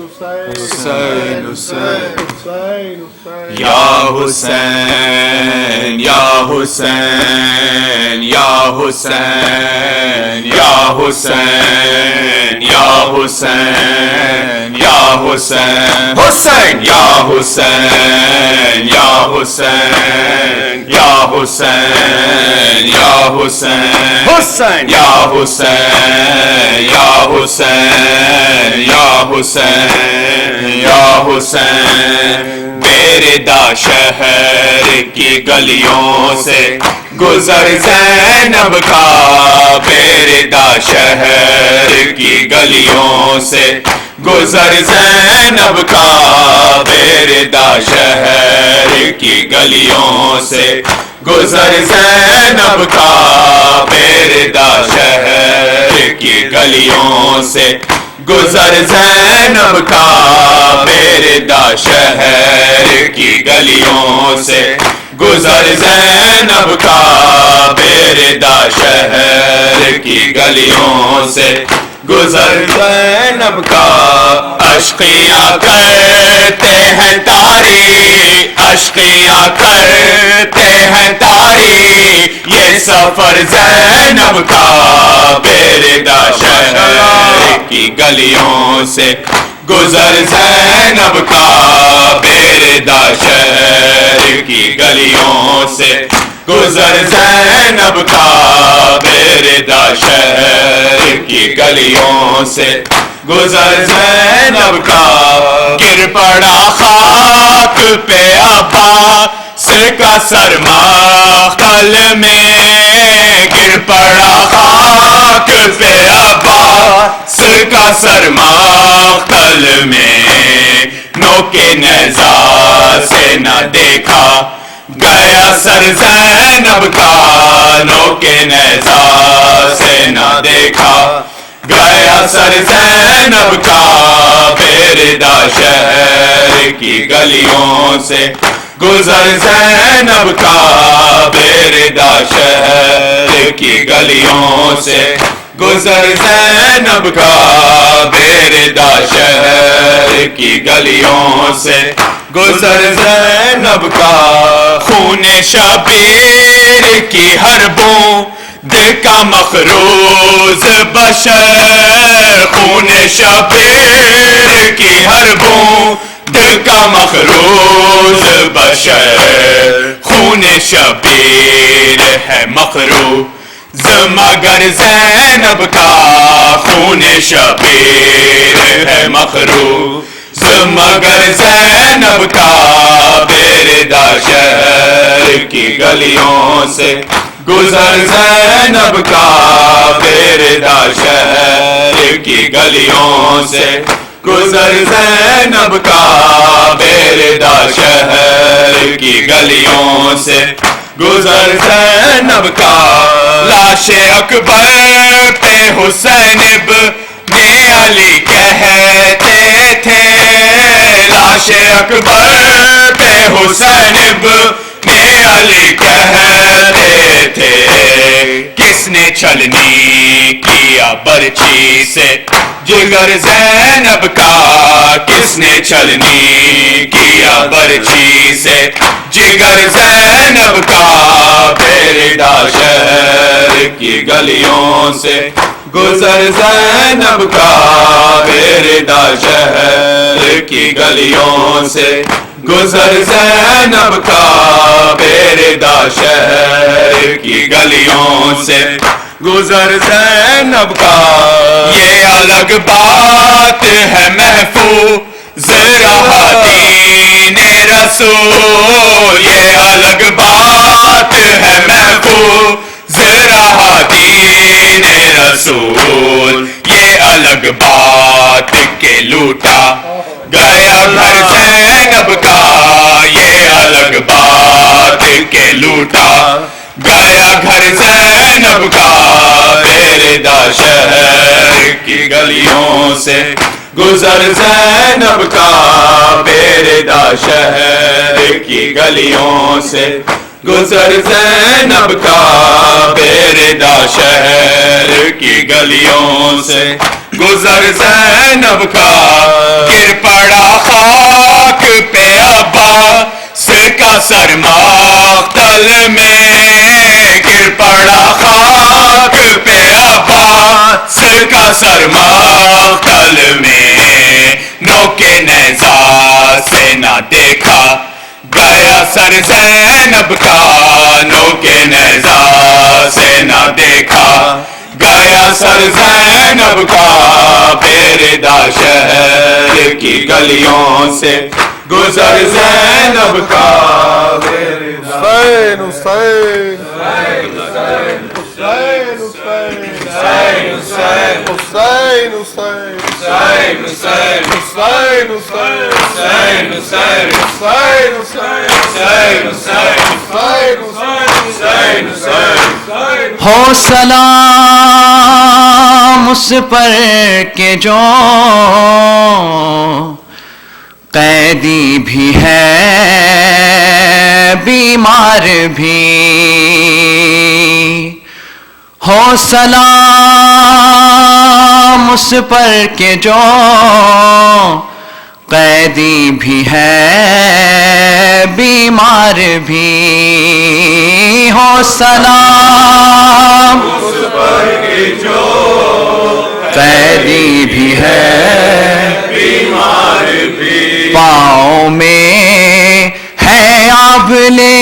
حسین حسین حسین یا حسین یا حسین یا حسین یا حسین یا حسین یا حسین حسین یا حسین یا حسین یا حسین یا حسین حسین یا حسین یا حسین یا حسین یا حسین بیردا شہر کی گلیوں سے گزر زینب کا، بیردا شہر کی گلیوں سے گزر زینب کا، بیردا شہر کی گلیوں سے گزر زینب کا، بیردا شہر کی گلیوں سے گزر زینب کا، بیردا شہر کی گلیوں سے گزر زینب کا، بیردا شہر کی گلیوں سے گزر زینب کا۔ اشقیاں کرتے ہیں تاری، اشقیاں کرتے ہیں تاری، یہ سفر زینب کا، بیردا شہر کی گلیوں سے گزر زینب کا، بیردا شہر کی گلیوں سے گزر زینب کا، بیردا شہر کی گلیوں سے گزر زینب کا۔ گر پڑا خاک پہ عباس کا سر مختل میں، گر پڑا خاک پہ عباس کا سر مختل میں، نوک نیزہ سے نہ دیکھا گیا سر زینب کا، نوک نیزہ سے نہ دیکھا گیا سر زینب کا، بیردا شہر کی گلیوں سے گزر زینب کا، بیردا شہر کی گلیوں سے گزر زینب کا، بیردا شہر کی گلیوں سے گزر زینب کا۔ خون شبیر کی ہر بوند کا مخروز بشر، خون شبیر کی ہر بوند کا مخروز بشر، خون شبیر ہے مخروز مگر زینب کا، خون شبیر ہے مخروز مگر زینب کا، بیردا شہر کی گلیوں سے گزر زینب کا، بیردا شہر کی گلیوں سے گزر زینب کا، بیردا شہر کی گلیوں سے گزر زینب کا۔ لاش اکبر پہ حسین ابن یہ علی کہتے تھے لاش اکبر پہ حسین ابن علی کہتے تھے کس نے چھلنی کیا برچی سے جگر زینب کا کس نے چھلنی کیا برچی سے جگر زینب کا بیرڈا شہر کی گلیوں سے گزر زینب کا بیرڈا شہر کی گلیوں سے گزر زینب کا بیرڈا شہر کی گلیوں سے گزر زینب کا یہ الگ بات ہے محفوظ رہا دین رسول یہ الگ بات ہے محفوظ رہا دین رسول یہ الگ بات کے لوٹا گیا گھر زینب کا یہ الگ بات کے لوٹا گیا گھر زینب کا بیرڈا شہر کی گلیوں سے گزر زینب کا بیرڈا شہر کی گلیوں سے گزر زینب کا بیرڈا شہر کی گلیوں سے گزر زینب کا گر پڑا خاک پہ عباس کا سر مقتل میں گر پڑا خاک پہ عباس کا سر مقتل میں نوکے نیزہ سے نہ دیکھا گیا سر زینب کا نوکے نیزہ سے نہ دیکھا گیا سر زینب کا بیرڈا شہر کی گلیوں سے گزر زینب کا حسین حسین حسین حسین حسین حسین حسین حسین ہو سلام اس پر کہ جو قیدی بھی ہے بیمار بھی ہو سلام اس پر کہ جو قیدی بھی ہے بیمار بھی ہو سلام اس پر کہ جو قیدی بھی ہے بیمار بھی پاؤں میں ہے آبلے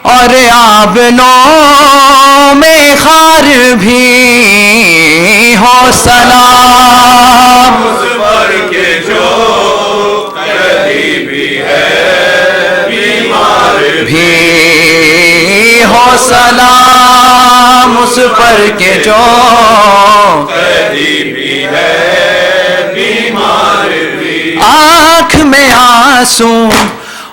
اور آبلوں میں خار بھی ہو سلام اس پر کہ جو قیدی بھی ہے بیمار بھی ہو سلام اس پر کہ جو قیدی بھی ہے بیمار بھی آنکھ میں آنسو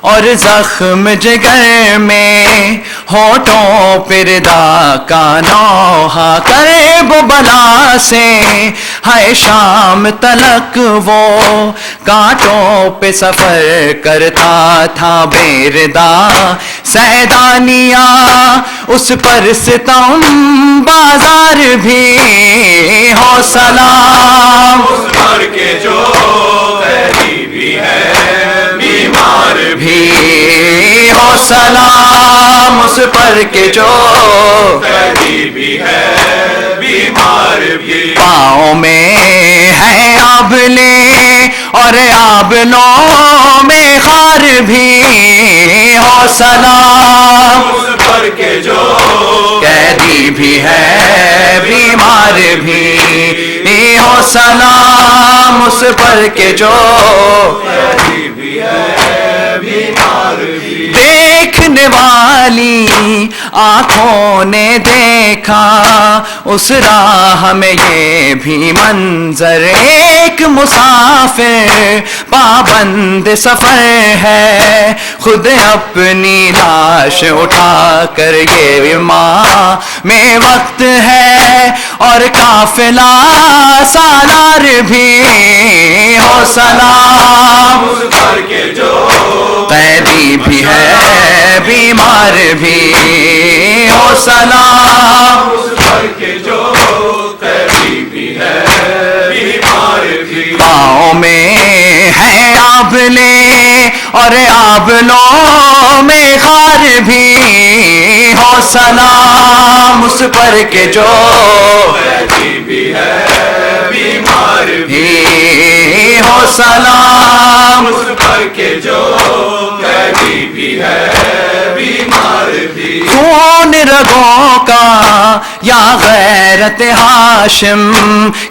اور زخم جگر میں ہونٹوں پردا کا نوحہ کرب بلا سے ہے شام تلک وہ کانٹوں پہ سفر کرتا تھا بیردا سیدانیہ اس پر ستم بازار بھی ہو سلام اس پر کہ جو قیدی بھی ہے بیمار بھی ہو سلام اس پر کہ جو قیدی بھی ہے بیمار بھی پاؤں میں ہے آبلے اور آبلوں میں خار بھی ہو سلام اس پر کہ جو قیدی بھی ہے بیمار بھی ہو سلام اس پر کہ جو قیدی بھی ہے بیمار بھی دیکھنے والی آنکھوں نے دیکھا اس راہ میں یہ بھی منظر ایک مسافر پابند سفر ہے خود اپنی لاش اٹھا کر یہ ماں میں وقت ہے اور قافلہ سالار بھی ہو سلام اس پر کے جو قیدی بھی ہے بیمار بھی ہو سلام اس پر کے جو قیدی بھی ہے بیمار بھی پاؤں میں ہے آبلے اور آبلوں میں خار بھی ہو سلام اس پر کے جو قیدی بھی ہے بیمار بھی ہو سلام اس پر کے جو قیدی بھی ہے بیمار بھی خون رگوں کا یا غیرت ہاشم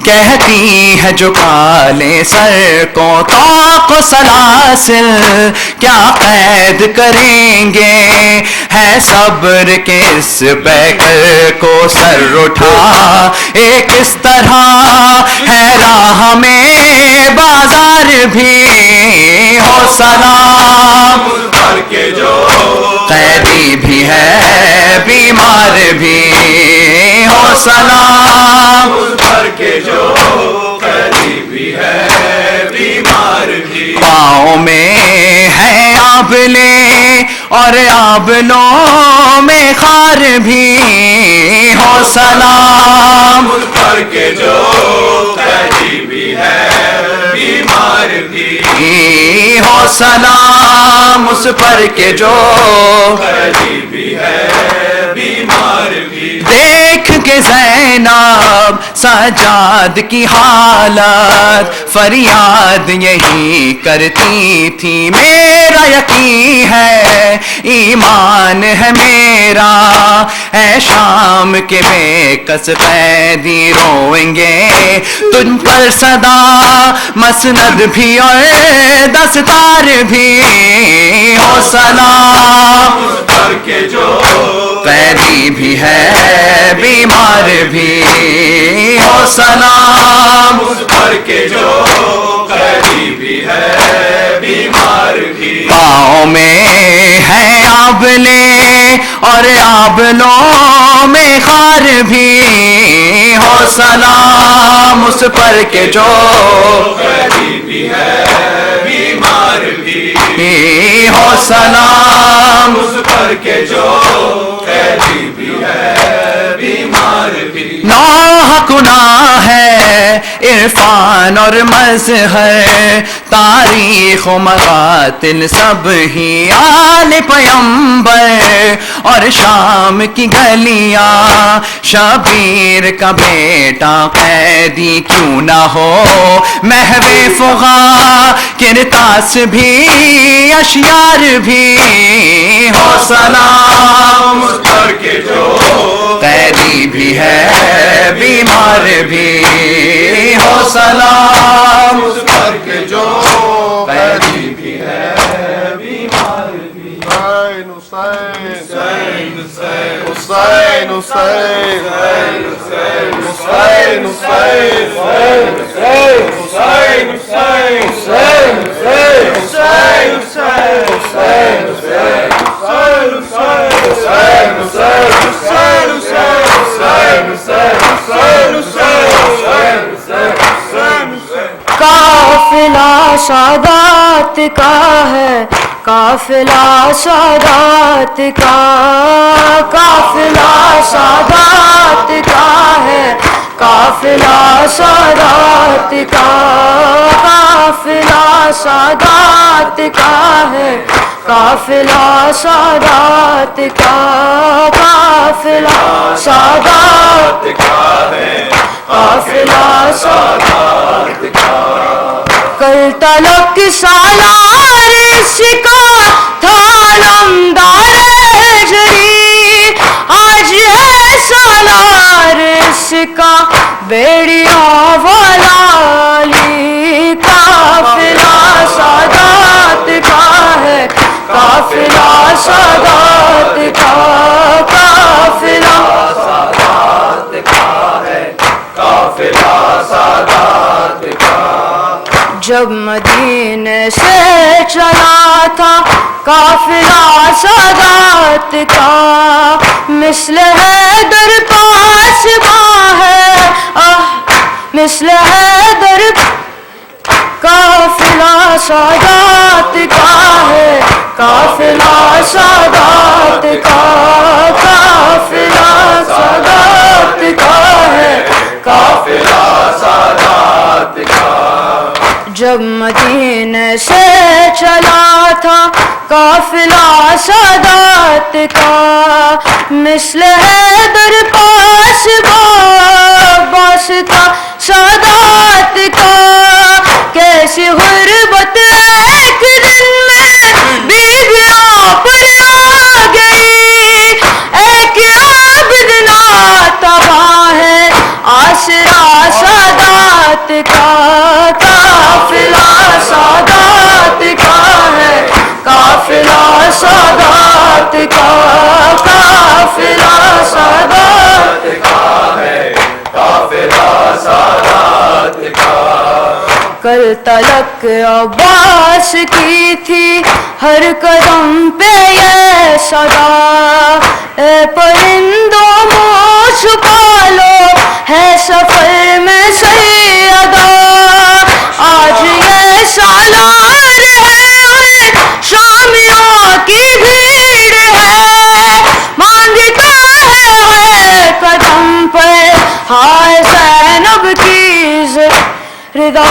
کہتی ہے جو کالے سر کو طاق و سلاسل کیا قید کریں گے ہے صبر کے اس پیکر کو سر اٹھا ایک اس طرح ہے راہ میں بازار بھی ہو سلام اس پر کے جو قیدی بھی ہے بیمار بھی ہو سلام اس پر کے جو قیدی بھی ہے بیمار بھی پاؤں میں ہے آبلے اور آبلوں میں خار بھی ہو سلام اس پر کے جو قیدی بھی ہے بیمار بھی ہو سلام اس پر کے جو قیدی بھی ہے بیمار بھی دیکھ کے زینب سجاد کی حالت فریاد یہی کرتی تھی میرا یقین ہے ایمان ہے میرا اے شام کے بے کس قیدی روئیں گے تجھ پر صدا مسند بھی اور دستار بھی ہو سلام اس پر کے جو قیدی بھی ہے بیمار بھی ہو سلام اس پر کے جو قیدی بھی ہے بیمار بھی پاؤں میں ہے آبلے اور آبلوں میں خار بھی ہو سلام اس پر کے جو قیدی بھی ہے بیمار بھی ہو سلام اس پر کے جو قیدی بھی ہے بیمار بھی نوح گناہ ہے عرفان اور مظہر تاریخ و مقاتل سب ہی آل پیمبر اور شام کی گلیاں شبیر کا بیٹا قیدی کیوں نہ ہو محو فغا کرتاس بھی اشیار بھی ہو سلام اس پر کے جو قیدی بھی ہے بیمار بھی ہو سلام اس پر کے جو قیدی بھی ہے بیمار بھی حسین حسین حسین حسین حسین قافلہ سادات کا ہے قافلہ سادات کا قافلہ سادات کا ہے قافلہ سادات کا قافلہ سادات کا ہے قافلہ سادات کا قافلہ سادات کا ہے قافلہ سادات کا کل تلک سالار شکا تھا نمدار جری آج ہے سالار شکا بیڑیوں والا لی قافلہ سادات کا ہے قافلہ سادات کا قافلہ سادات کا ہے قافلہ سادات کا جب مدینے سے چلا تھا قافلہ سادات کا مثل ہے در پاس ہے مثل حیدر قافلہ سادات کا ہے، قافلہ سادات کا، قافلہ سادات کا ہے، قافلہ سادات کا۔ جب مدینے سے چلا تھا قافلہ سادات کا، مثل حیدر پاس واسطہ سادات کا، کیسی غربت ایک دن میں بیویوں پر آ گئی، ایک عابد ناتباہ ہے آسرا سادات کا، قافلہ سادات کا ہے، قافلہ سادات کا، قافلہ سادات کا ہے، قافلہ سادات کا۔ کل تلک عباس کی تھی ہر قدم پہ یہ صدا، اے پرندوں منہ چھپا لو ہے سفر میں سیدہ، آج یہ سالار ہے اور شامیوں کی بھیڑ ہے، مانگتا ہے قدم پر ہائے زینب کی رضا،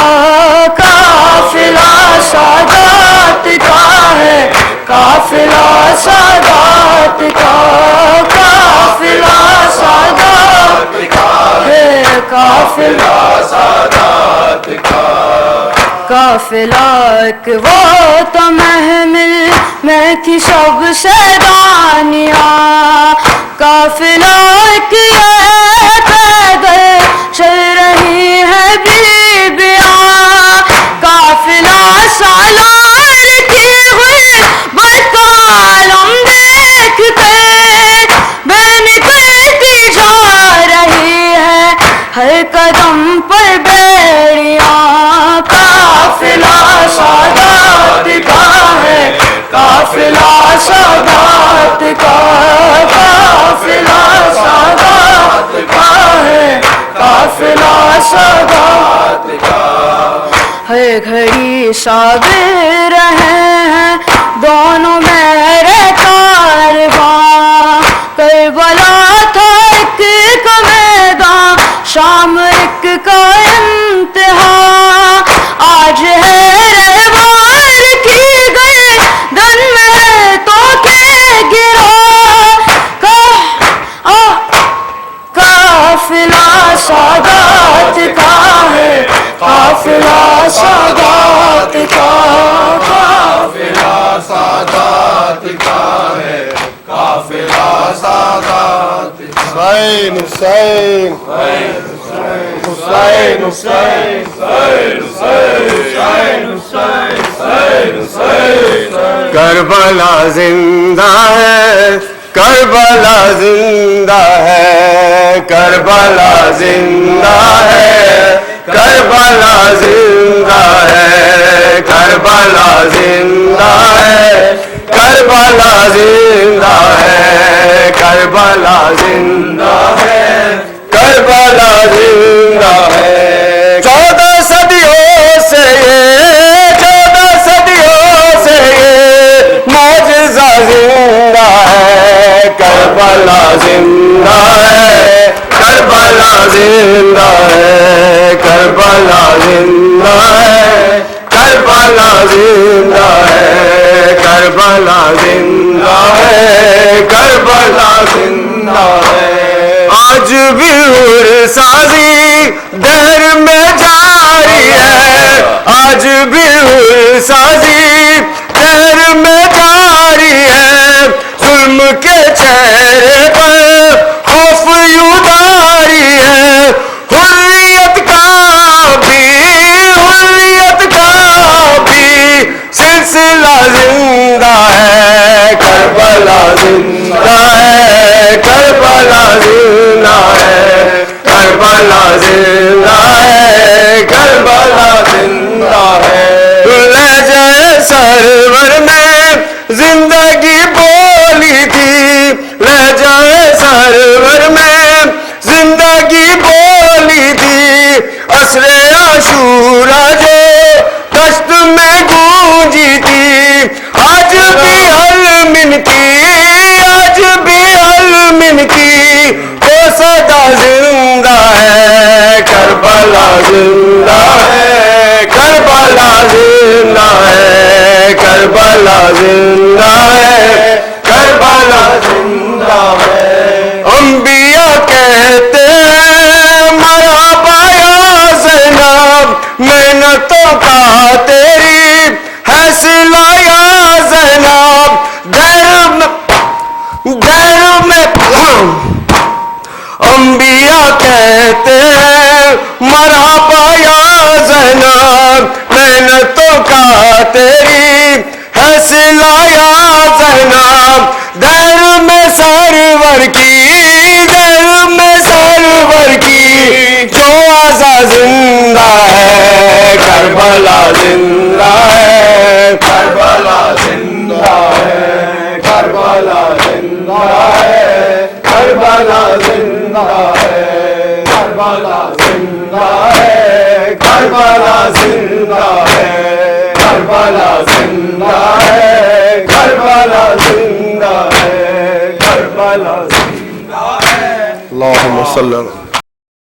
قافلہ سادات کا ہے، قافلہ سادات کا، قافلہ سادات کا ہے، قافلہ سادات کا۔ قافلہ ایک وہ تو محمل میں تھی سب سے دانیاں، قافلہ ایک یہ پیدل چل رہی ہے بیبیاں، قافلہ سالار کی غربت کا عالم دیکھ کر بے نکلتی جا رہی ہے ہر قدم پر بیڑیاں، قافلہ سادات کا ہے، قافلہ سادات کا، قافلہ سادات کا ہے، قافلہ سادات کا۔ ہر گھڑی صابر رہے ہیں دونوں میرے کارواں، کربلا تھا ایک کا میدان، شام ایک کا امتحان، آج ہے رہوار کی گردن میں تو کے گرا، قافلہ سادات کا ہے، قافلہ سادات کا، قافلہ سادات کا ہے، قافلہ سادات کا۔ حسین حسین حسین حسین کربلا زندہ ہے، کربلا زندہ ہے، کربلا زندہ ہے، کربلا زندہ ہے، کربلا زندہ ہے، کربلا زندہ ہے، کربلا زندہ ہے، کربلا زندہ ہے۔ 14 صدیوں سے یہ، 14 صدیوں سے یہ معجزہ زندہ ہے، کربلا زندہ ہے، کربلا زندہ ہے، کربلا زندہ ہے، کربلا زندہ ہے، کربلا زندہ ہے، کربلا زندہ ہے۔ آج بھی حور سازی دہر میں جاری ہے، آج بھی حور سازی دہر میں جاری ہے، ظلم کے چہرے پر خوف یوداری ہے، حریت کا بھی سلسلہ زندہ ہے، کربلا زندہ ہے، کربلا زندہ ہے، کربلا زندہ ہے، کربلا زندہ ہے۔ لہجہ سرور میں زندگی بولی تھی، لہجہ سرور میں زندگی بولی تھی، کربلا زندہ ہے، کربلا زندہ ہے۔ انبیاء کہتے ہیں مرحبا یا زینب، محنتوں کا تیری ہے صلہ یا زینب، دیر میں انبیاء کہتے ہیں مرحبا یا زینب، محنتوں کا تیری ہے صلہ یا زینب، دیر میں سرور کی، دیر میں سرور کی جو آزا زندہ ہے، کربلا زندہ ہے، کربلا زندہ ہے، کربلا زندہ ہے، کربلا زندہ ہے، کربلا زندہ ہے، کربلا زندہ ہے، کربلا زندہ ہے، کربلا زندہ ہے، کربلا زندہ ہے۔ اللہم صلی اللہ